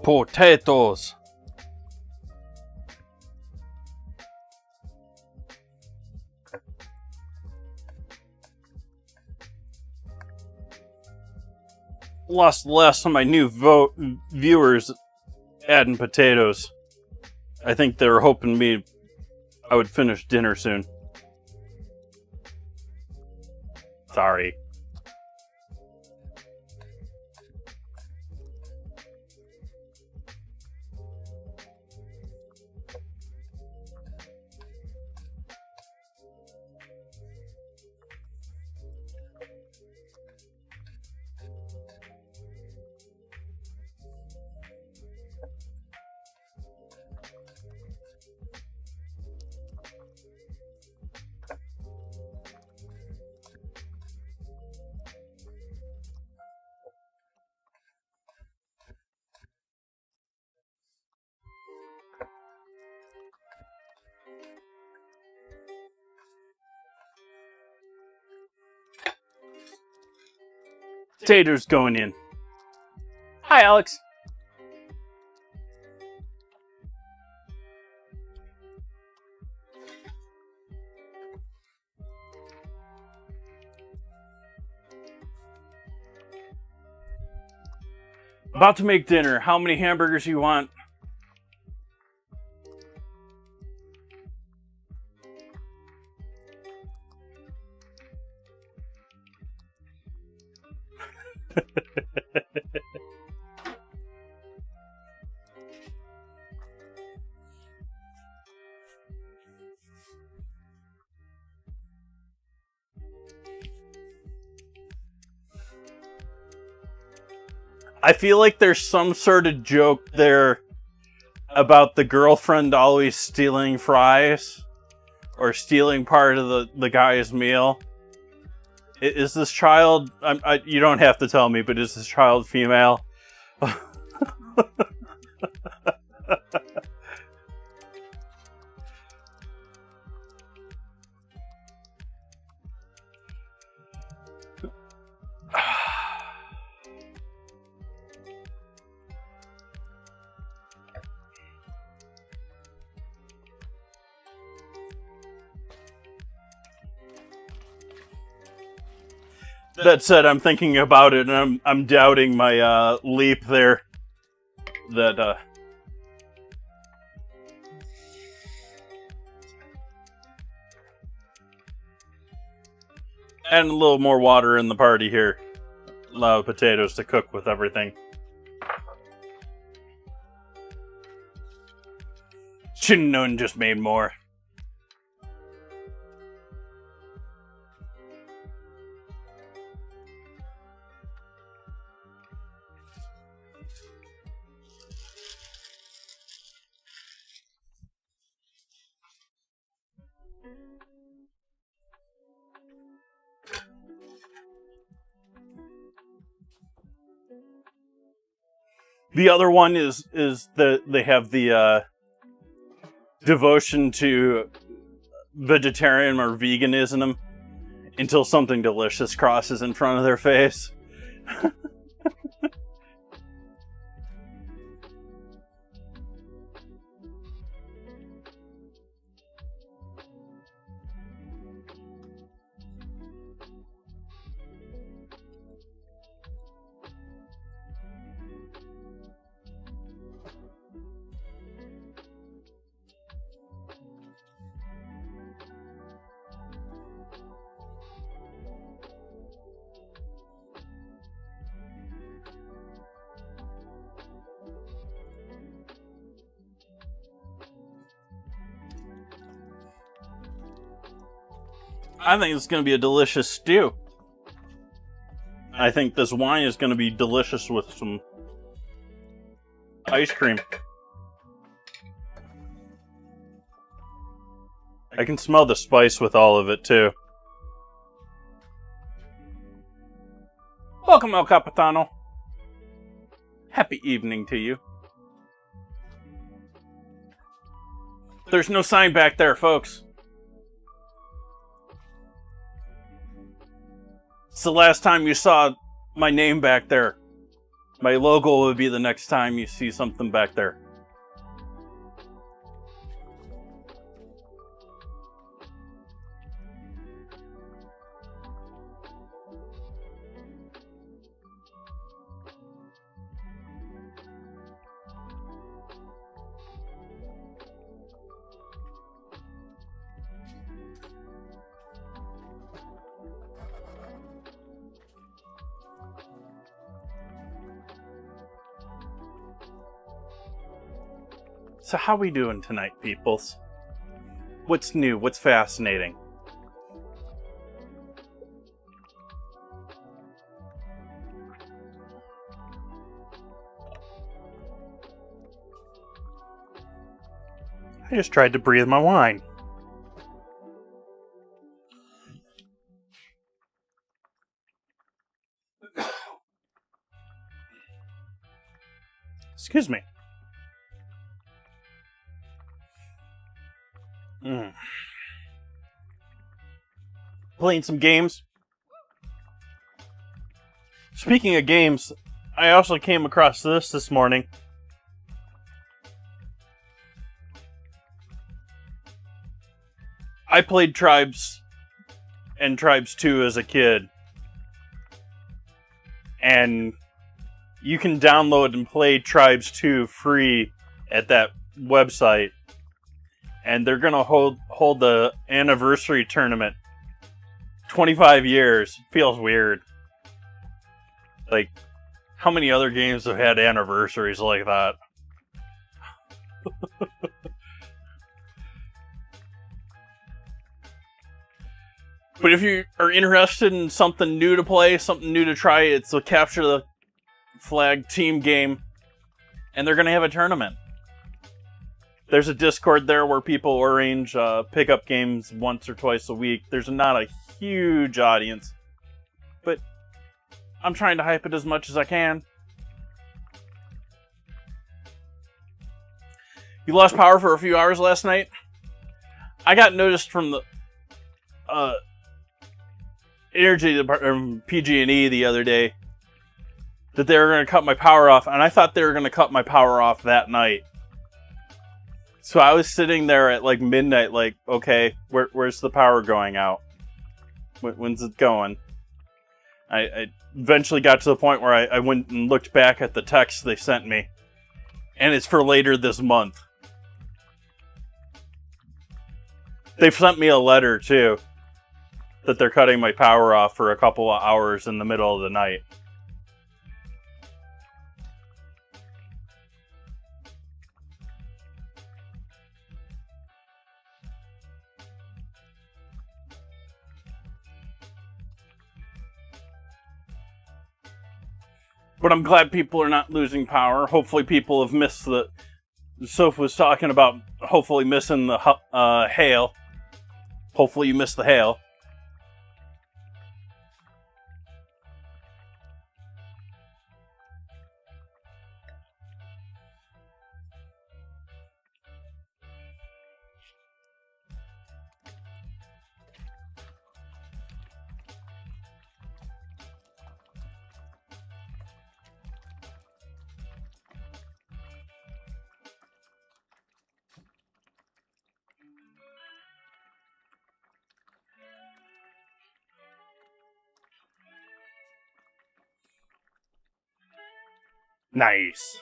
Potatoes. Lost less on my new viewers adding potatoes. I think they were hoping I would finish dinner soon. Sorry. Taters going in. Hi, Alex. About to make dinner. How many hamburgers you want? I feel like there's some sort of joke there about the girlfriend always stealing fries or stealing part of the guy's meal. Is this child, you don't have to tell me, but is this child female? That said, I'm thinking about it, and I'm doubting my leap there. That and a little more water in the party here. Allow potatoes to cook with everything. Shouldn't known just made more. The other one is they have the devotion to vegetarian or veganism until something delicious crosses in front of their face. I think it's going to be a delicious stew. I think this wine is going to be delicious with some ice cream. I can smell the spice with all of it, too. Welcome, El Capitano. Happy evening to you. There's no sign back there, folks. It's the last time you saw my name back there. My logo would be the next time you see something back there. So how we doing tonight, peoples? What's new? What's fascinating? I just tried to breathe my wine. Excuse me. Playing some games. Speaking of games, I also came across this morning. I played Tribes and Tribes 2 as a kid. And you can download and play Tribes 2 free at that website. And they're gonna hold the anniversary tournament. 25 years. Feels weird. Like, how many other games have had anniversaries like that? But if you are interested in something new to play, something new to try, it's a Capture the Flag team game. And they're gonna have a tournament. There's a Discord there where people arrange pickup games once or twice a week. There's not a huge audience, but I'm trying to hype it as much as I can. You lost power for a few hours last night? I got noticed from the energy department, PG&E, the other day that they were going to cut my power off, and I thought they were going to cut my power off that night. So I was sitting there at like midnight, like, okay, where's the power going out? When's it going? I eventually got to the point where I went and looked back at the text they sent me. And it's for later this month. They've sent me a letter, too, that they're cutting my power off for a couple of hours in the middle of the night. But I'm glad people are not losing power. Hopefully people have missed the... Soph was talking about hopefully missing the hail. Hopefully you missed the hail. Nice.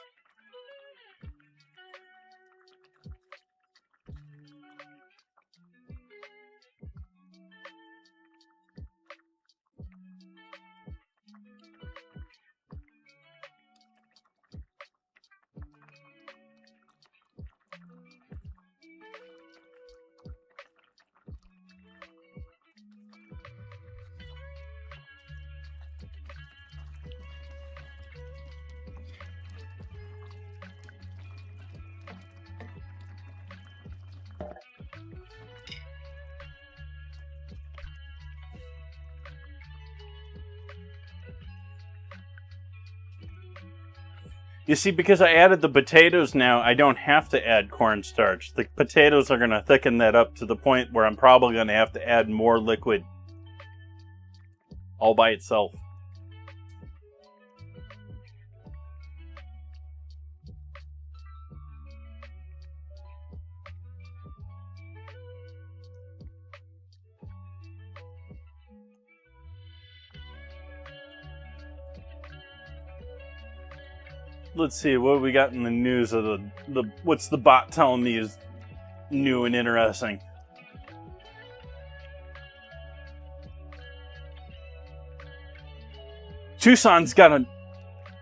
You see, because I added the potatoes now, I don't have to add cornstarch. The potatoes are going to thicken that up to the point where I'm probably going to have to add more liquid all by itself. Let's see, what have we got in the news of the what's the bot telling me is new and interesting? Tucson's got a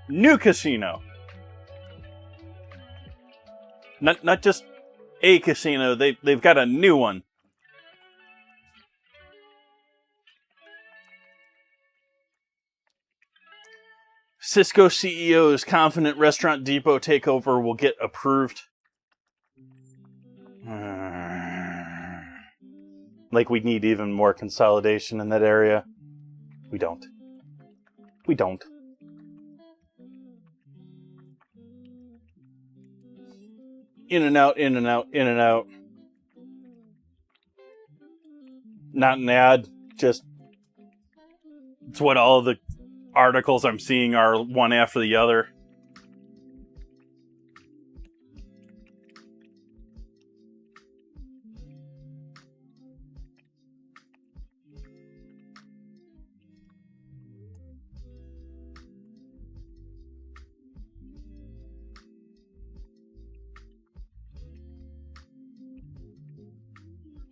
new casino. Not just a casino, they've got a new one. Cisco CEO is confident Restaurant Depot takeover will get approved. Like we need even more consolidation in that area. We don't. We don't. In and out, in and out, in and out. Not an ad, just it's what all the articles I'm seeing are one after the other.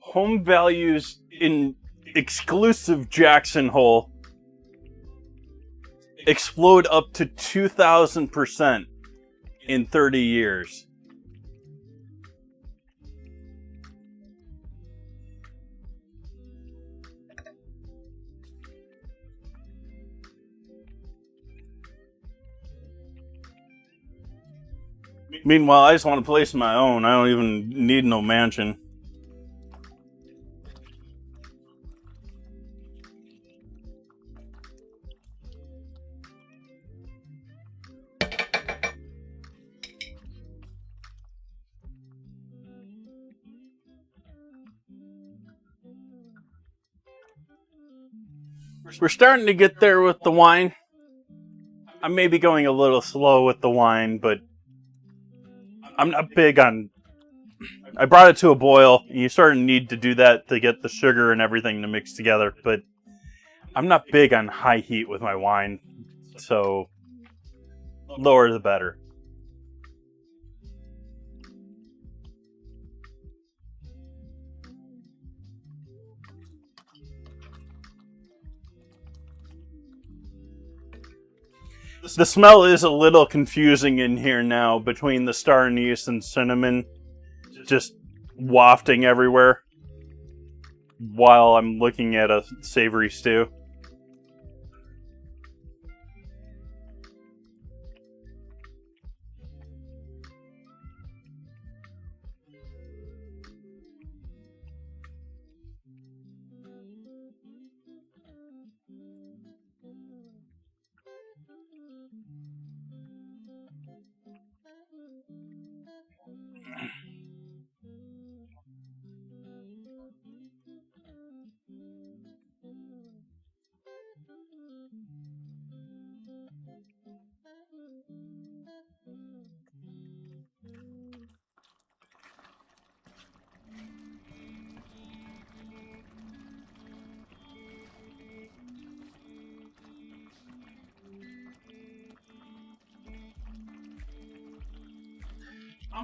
Home values in exclusive Jackson Hole explode up to 2,000% in 30 years. Meanwhile, I just want a place of my own. I don't even need no mansion. We're starting to get there with the wine. I may be going a little slow with the wine, but I'm not big on... I brought it to a boil. You sort of need to do that to get the sugar and everything to mix together, but I'm not big on high heat with my wine, so lower the better. The smell is a little confusing in here now between the star anise and cinnamon just wafting everywhere while I'm looking at a savory stew.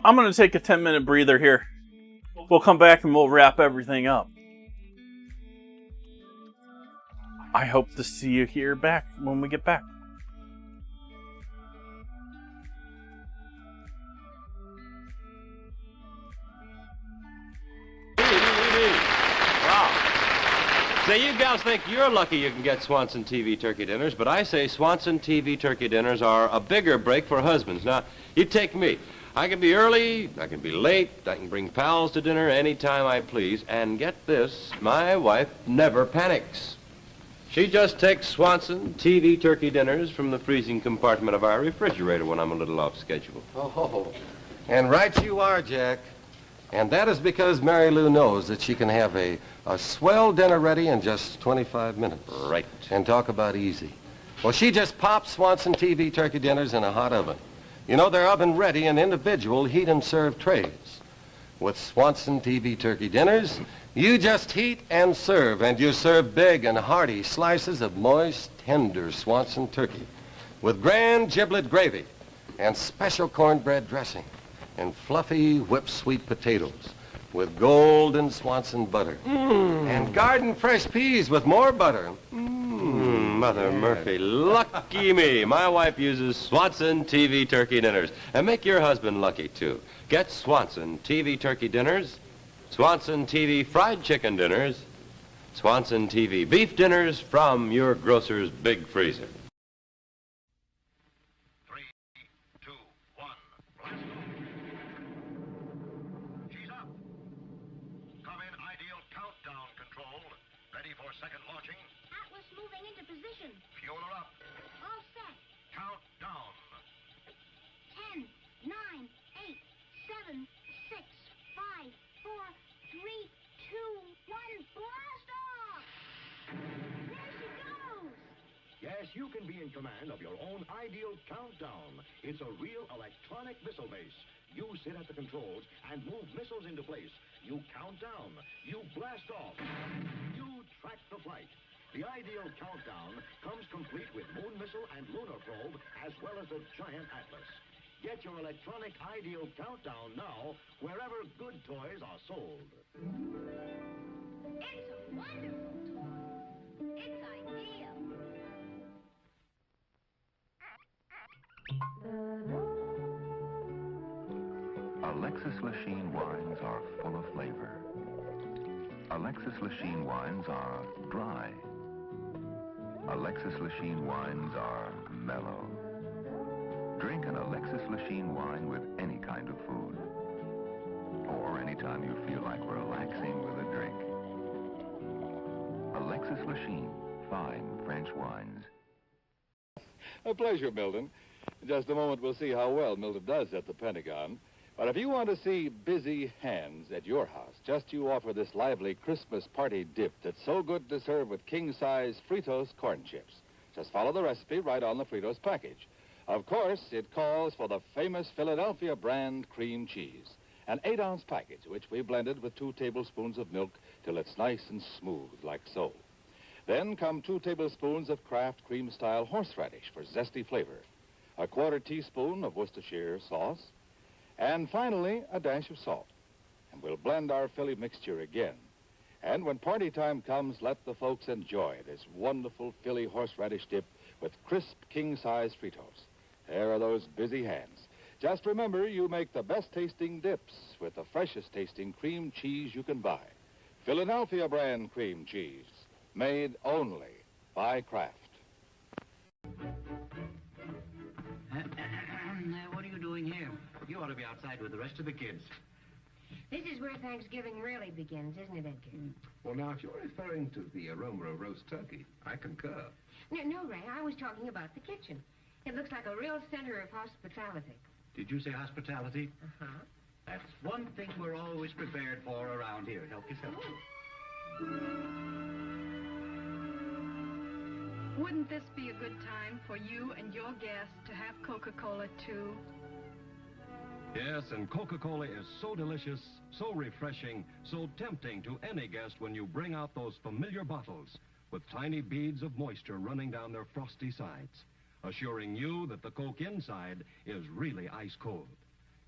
I'm going to take a 10-minute breather here. We'll come back and we'll wrap everything up. I hope to see you here back when we get back. Say, you gals think you're lucky you can get Swanson TV turkey dinners, but I say Swanson TV turkey dinners are a bigger break for husbands. Now, you take me. I can be early, I can be late, I can bring pals to dinner anytime I please, and get this, my wife never panics. She just takes Swanson TV turkey dinners from the freezing compartment of our refrigerator when I'm a little off schedule. Oh, and right you are, Jack. And that is because Mary Lou knows that she can have a swell dinner ready in just 25 minutes. Right. And talk about easy. Well, she just pops Swanson TV turkey dinners in a hot oven. You know, they're oven ready in individual heat and serve trays. With Swanson TV turkey dinners, you just heat and you serve big and hearty slices of moist, tender Swanson turkey with grand giblet gravy and special cornbread dressing and fluffy whipped sweet potatoes with golden Swanson butter and garden fresh peas with more butter. Mother Murphy, lucky me. My wife uses Swanson TV turkey dinners. And make your husband lucky, too. Get Swanson TV turkey dinners, Swanson TV fried chicken dinners, Swanson TV beef dinners from your grocer's big freezer. 3, 2, 1, blast off. She's up. Come in ideal countdown control. Ready for second launching. Atlas moving into position. Fuel her up. All set. Count down. 10, 9, 8, 7, 6, 5, 4, 3, 2, 1. Blast off! There she goes! Yes, you can be in command of your own ideal countdown. It's a real electronic missile base. You sit at the controls and move missiles into place. You count down. You blast off. You track the flight. The ideal countdown comes complete with moon missile and lunar probe, as well as a giant Atlas. Get your electronic ideal countdown now, wherever good toys are sold. It's a wonderful toy. It's ideal. Alexis Lachine wines are full of flavor. Alexis Lachine wines are dry. Alexis Lachine wines are mellow. Drink an Alexis Lachine wine with any kind of food, or anytime you feel like relaxing with a drink. Alexis Lachine, fine French wines. A pleasure, Milton. In just a moment, we'll see how well Milton does at the Pentagon. But if you want to see busy hands at your house, just you offer this lively Christmas party dip that's so good to serve with king-size Fritos corn chips. Just follow the recipe right on the Fritos package. Of course, it calls for the famous Philadelphia brand cream cheese, an 8-ounce package, which we blended with 2 tablespoons of milk till it's nice and smooth, like so. Then come 2 tablespoons of Kraft cream-style horseradish for zesty flavor, a 1/4 teaspoon of Worcestershire sauce, and finally, a dash of salt. And we'll blend our Philly mixture again. And when party time comes, let the folks enjoy this wonderful Philly horseradish dip with crisp king-size Fritos. There are those busy hands. Just remember, you make the best-tasting dips with the freshest-tasting cream cheese you can buy. Philadelphia brand cream cheese, made only by Kraft. What are you doing here? You ought to be outside with the rest of the kids. This is where Thanksgiving really begins, isn't it, Edgar? Well, now, if you're referring to the aroma of roast turkey, I concur. No, Ray, I was talking about the kitchen. It looks like a real center of hospitality. Did you say hospitality? Uh-huh. That's one thing we're always prepared for around here. Help yourself. Wouldn't this be a good time for you and your guests to have Coca-Cola, too? Yes, and Coca-Cola is so delicious, so refreshing, so tempting to any guest when you bring out those familiar bottles with tiny beads of moisture running down their frosty sides, assuring you that the Coke inside is really ice cold.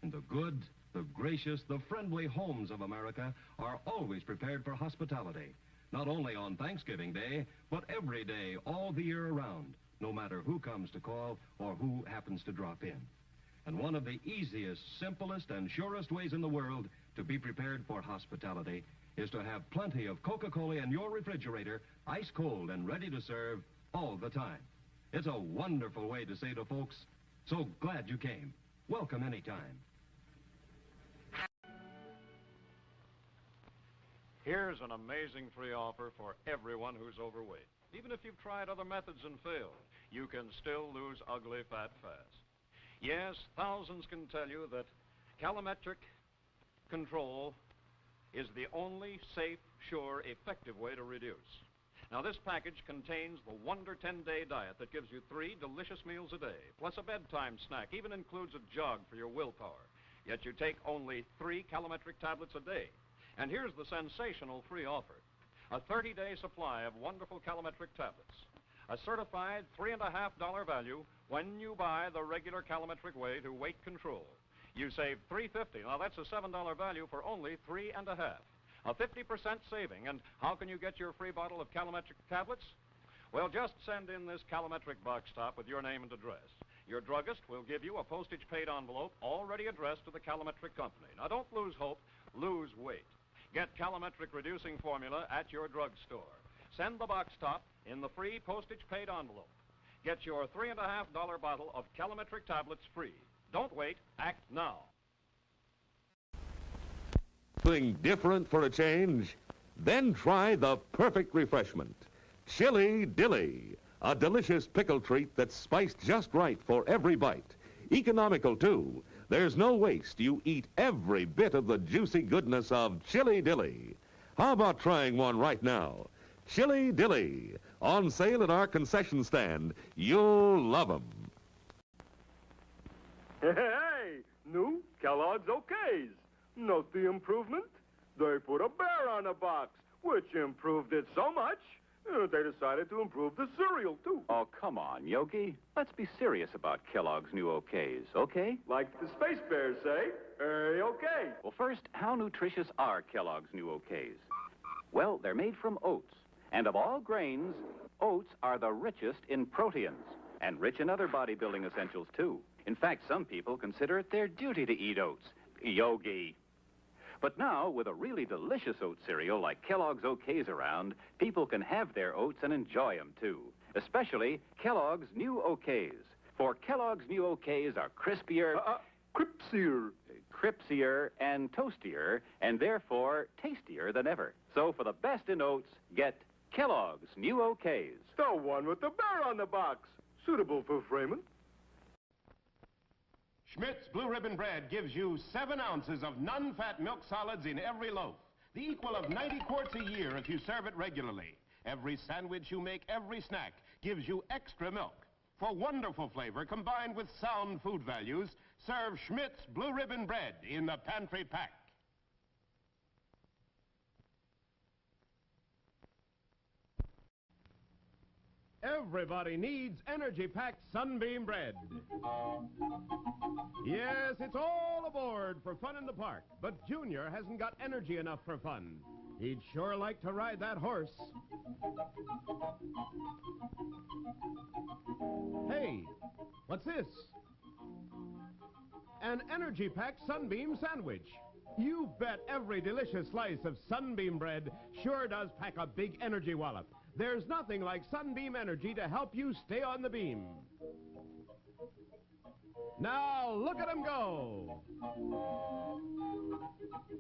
And the good, the gracious, the friendly homes of America are always prepared for hospitality, not only on Thanksgiving Day, but every day, all the year around, no matter who comes to call or who happens to drop in. And one of the easiest, simplest, and surest ways in the world to be prepared for hospitality is to have plenty of Coca-Cola in your refrigerator, ice cold and ready to serve all the time. It's a wonderful way to say to folks, so glad you came. Welcome anytime. Here's an amazing free offer for everyone who's overweight. Even if you've tried other methods and failed, you can still lose ugly fat fast. Yes, thousands can tell you that calometric control is the only safe, sure, effective way to reduce. Now, this package contains the Wonder 10-Day Diet that gives you 3 delicious meals a day, plus a bedtime snack, even includes a jog for your willpower. Yet you take only 3 calometric tablets a day. And here's the sensational free offer. A 30-day supply of wonderful calometric tablets. A certified $3.50 value when you buy the regular calometric way to weight control. You save $3.50. Now, that's a $7 value for only $3.50. A 50% saving. And how can you get your free bottle of calometric tablets? Well, just send in this calometric box top with your name and address. Your druggist will give you a postage-paid envelope already addressed to the calometric company. Now, don't lose hope, lose weight. Get calometric reducing formula at your drugstore. Send the box top in the free postage-paid envelope. Get your $3.50 bottle of calometric tablets free. Don't wait, act now. Something different for a change? Then try the perfect refreshment. Chili Dilly, a delicious pickle treat that's spiced just right for every bite. Economical, too. There's no waste. You eat every bit of the juicy goodness of Chili Dilly. How about trying one right now? Chili Dilly, on sale at our concession stand. You'll love 'em. Hey, new Kellogg's Okays. Note the improvement? They put a bear on the box, which improved it so much, they decided to improve the cereal, too. Oh, come on, Yogi. Let's be serious about Kellogg's new Okays, okay? Like the Space Bears say, hey, okay. Well, first, how nutritious are Kellogg's new Okays? Well, they're made from oats. And of all grains, oats are the richest in proteins and rich in other bodybuilding essentials, too. In fact, some people consider it their duty to eat oats. Yogi. But now, with a really delicious oat cereal like Kellogg's Okays around, people can have their oats and enjoy them, too. Especially Kellogg's new Okays. For Kellogg's new Okays are crispier... Cripsier and toastier, and therefore tastier than ever. So for the best in oats, get Kellogg's new Okays. The one with the bear on the box. Suitable for Freeman. Schmidt's Blue Ribbon Bread gives you 7 ounces of non-fat milk solids in every loaf, the equal of 90 quarts a year if you serve it regularly. Every sandwich you make, every snack, gives you extra milk. For wonderful flavor combined with sound food values, serve Schmidt's Blue Ribbon Bread in the pantry pack. Everybody needs energy-packed Sunbeam bread. Yes, it's all aboard for fun in the park, but Junior hasn't got energy enough for fun. He'd sure like to ride that horse. Hey, what's this? An energy-packed Sunbeam sandwich. You bet every delicious slice of Sunbeam bread sure does pack a big energy wallop. There's nothing like Sunbeam Energy to help you stay on the beam. Now, look at them go.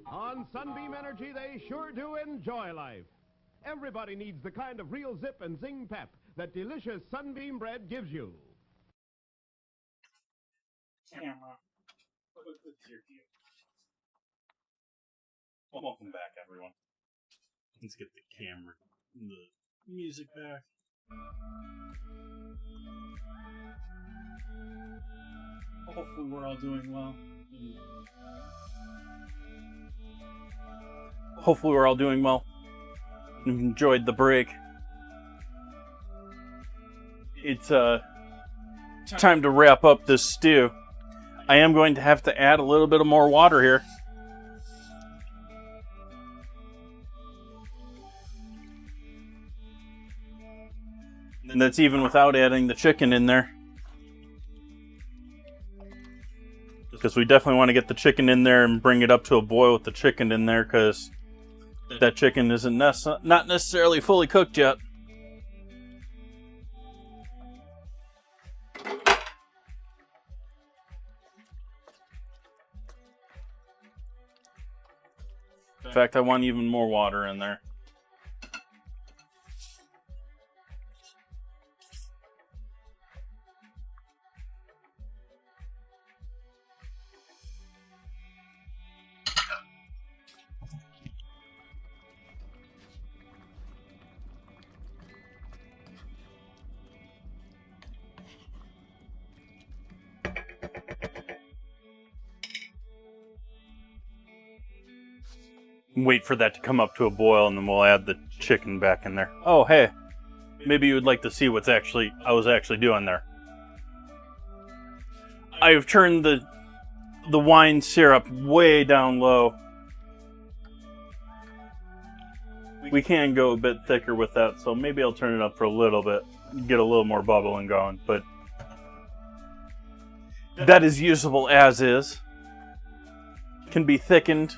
On Sunbeam Energy, they sure do enjoy life. Everybody needs the kind of real zip and zing pep that delicious Sunbeam bread gives you. Camera. Welcome back, everyone. Let's get the camera, the music back. Hopefully we're all doing well. Hopefully we're all doing well. Enjoyed the break. It's time to wrap up this stew. I am going to have to add a little bit of more water here. And that's even without adding the chicken in there. Because we definitely want to get the chicken in there and bring it up to a boil with the chicken in there, because that chicken isn't not necessarily fully cooked yet. In fact, I want even more water in there. Wait for that to come up to a boil, and then we'll add the chicken back in there. Oh, hey, maybe you would like to see what's I was actually doing there. I've turned the wine syrup way down low. We can go a bit thicker with that, so maybe I'll turn it up for a little bit, get a little more bubbling going, but that is usable as is. Can be thickened,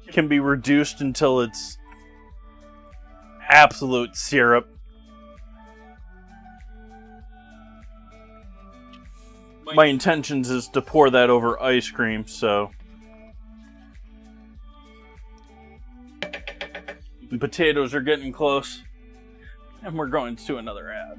can be reduced until it's absolute syrup. My intentions is to pour that over ice cream, so the potatoes are getting close, and we're going to another ad.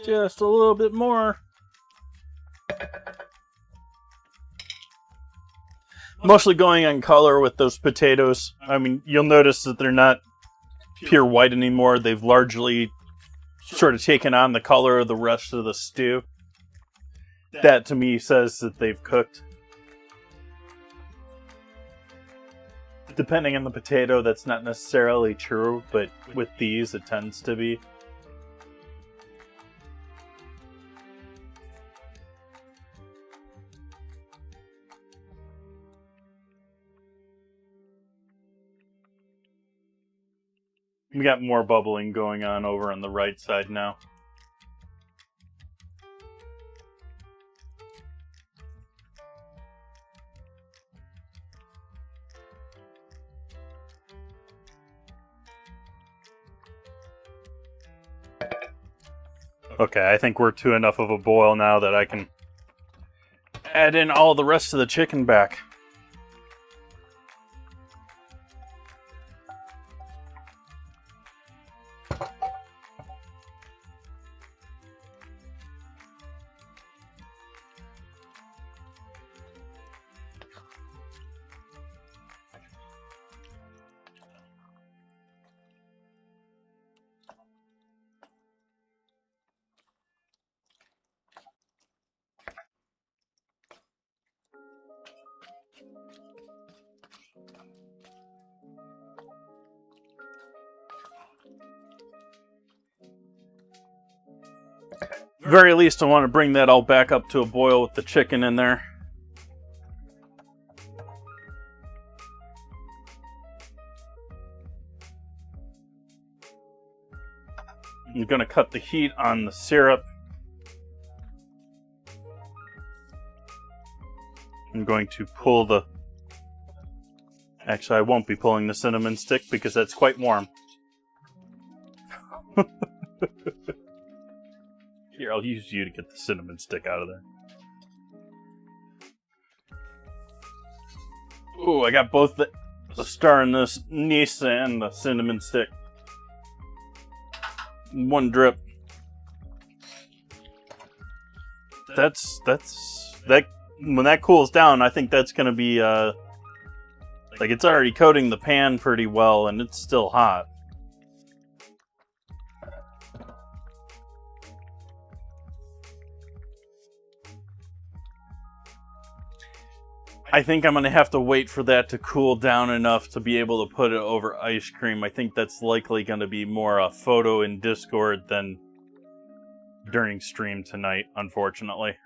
Just a little bit more. Mostly going on color with those potatoes. I mean, you'll notice that they're not pure white anymore. They've largely sort of taken on the color of the rest of the stew. That to me says that they've cooked. Depending on the potato, that's not necessarily true, but with these, it tends to be. We got more bubbling going on over on the right side now. Okay, I think we're to enough of a boil now that I can add in all the rest of the chicken back. Very least, I want to bring that all back up to a boil with the chicken in there. I'm going to cut the heat on the syrup. I'm going to pull the... Actually, I won't be pulling the cinnamon stick because that's quite warm. Here, I'll use you to get the cinnamon stick out of there. Ooh, I got both the star anise and the cinnamon stick. One drip. That's that. When that cools down, I think that's gonna be like it's already coating the pan pretty well, and it's still hot. I think I'm going to have to wait for that to cool down enough to be able to put it over ice cream. I think that's likely going to be more a photo in Discord than during stream tonight, unfortunately.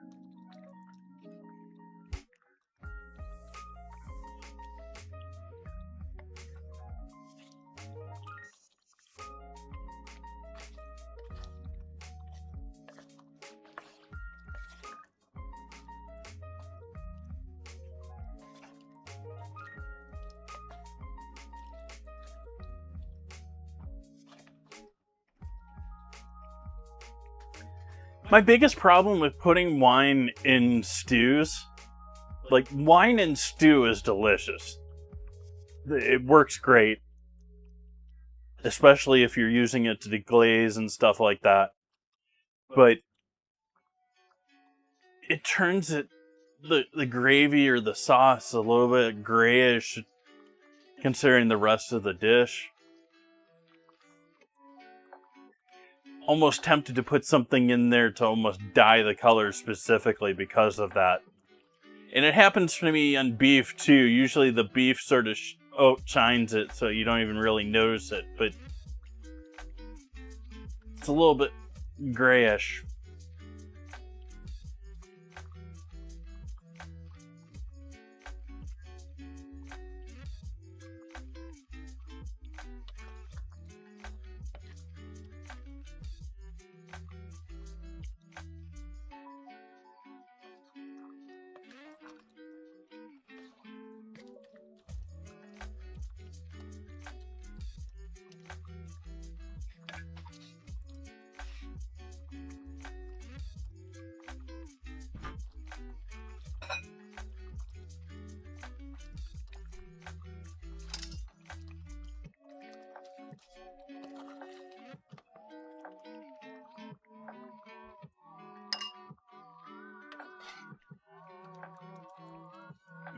My biggest problem with putting wine in stews, like wine in stew is delicious. It works great. Especially if you're using it to deglaze and stuff like that. But it turns the gravy or the sauce a little bit grayish considering the rest of the dish. Almost tempted to put something in there to almost dye the color specifically because of that. And it happens to me on beef too. Usually the beef sort of shines it so you don't even really notice it, but it's a little bit grayish.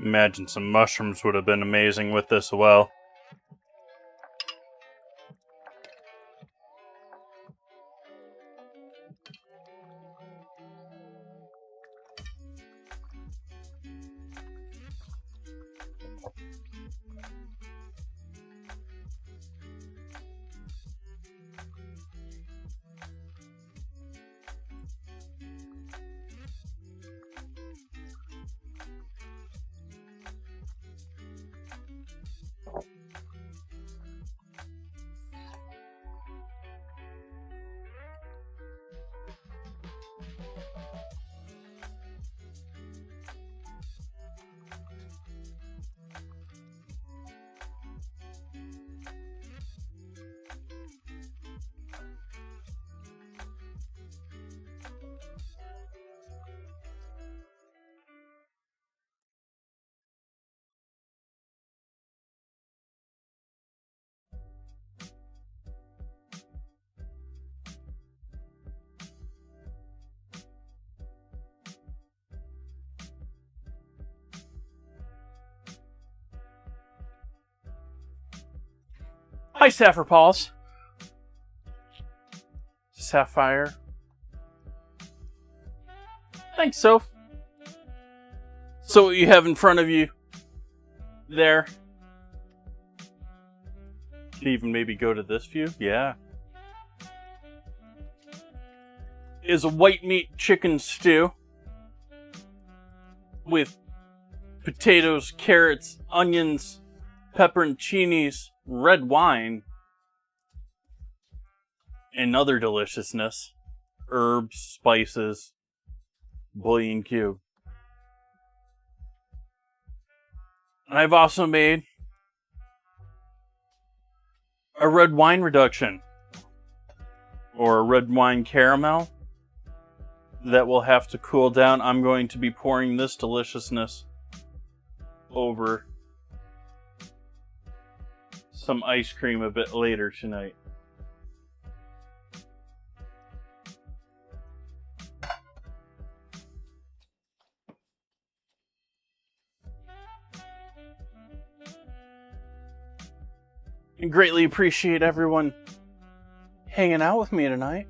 Imagine some mushrooms would have been amazing with this as well. Hi, Sapphire Pauls. Sapphire. Thanks, Soph. So what you have in front of you there. Can even maybe go to this view? Yeah. Is a white meat chicken stew with potatoes, carrots, onions, pepperoncinis, red wine, and other deliciousness. Herbs, spices, bouillon cube. And I've also made a red wine reduction, or a red wine caramel, that will have to cool down. I'm going to be pouring this deliciousness over some ice cream a bit later tonight. And greatly appreciate everyone hanging out with me tonight.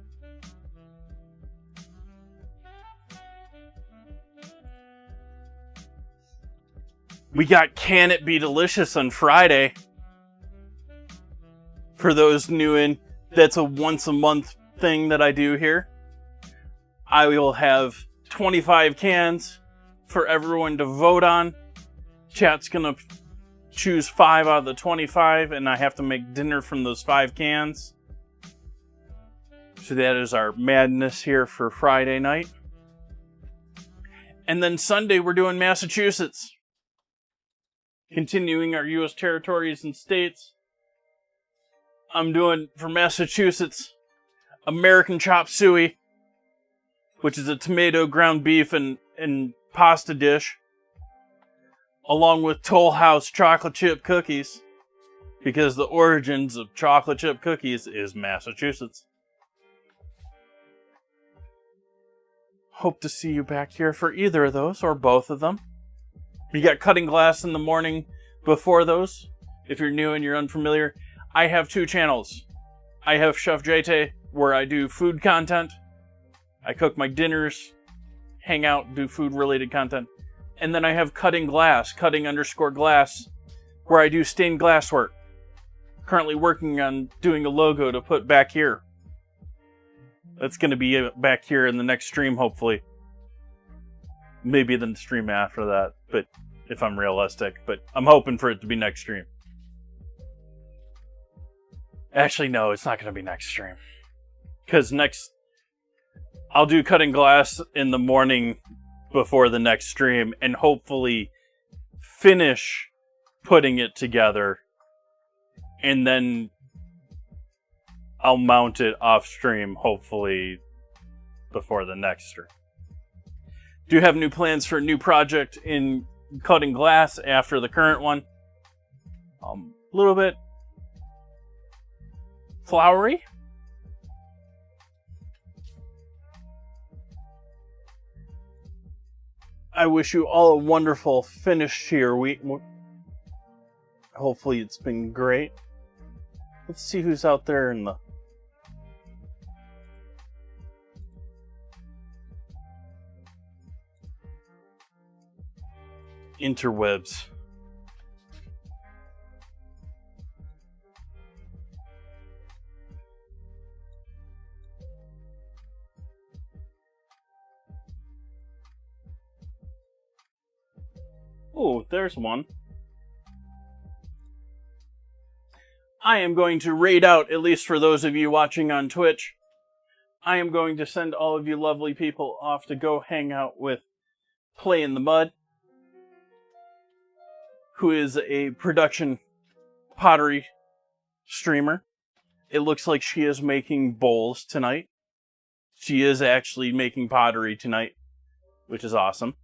We got Can It Be Delicious on Friday. For those new in, that's a once a month thing that I do here. I will have 25 cans for everyone to vote on. Chat's gonna choose 5 out of the 25, and I have to make dinner from those 5 cans. So that is our madness here for Friday night. And then Sunday we're doing Massachusetts. Continuing our U.S. territories and states. I'm doing, for Massachusetts, American Chop Suey, which is a tomato, ground beef, and pasta dish, along with Toll House chocolate chip cookies, because the origins of chocolate chip cookies is Massachusetts. Hope to see you back here for either of those, or both of them. You got Cutting Glass in the morning before those. If you're new and you're unfamiliar, I have 2 channels. I have Chef Jay Tay, where I do food content. I cook my dinners, hang out, do food-related content. And then I have Cutting Glass, cutting_glass, where I do stained glass work. Currently working on doing a logo to put back here. That's going to be back here in the next stream, hopefully. Maybe the stream after that, but if I'm realistic. But I'm hoping for it to be next stream. Actually, no, it's not going to be next stream. Because I'll do Cutting Glass in the morning before the next stream, and hopefully finish putting it together, and then I'll mount it off stream, hopefully before the next stream. Do have new plans for a new project in Cutting Glass after the current one. A little bit flowery. I wish you all a wonderful finish to your week. Hopefully it's been great. Let's see who's out there in the interwebs. Oh, there's one. I am going to raid out, at least for those of you watching on Twitch. I am going to send all of you lovely people off to go hang out with Play in the Mud, who is a production pottery streamer. It looks like she is making bowls tonight. She is actually making pottery tonight, which is awesome.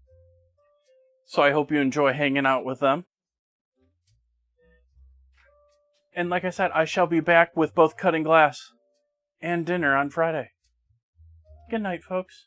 So I hope you enjoy hanging out with them. And like I said, I shall be back with both Cutting Glass and dinner on Friday. Good night, folks.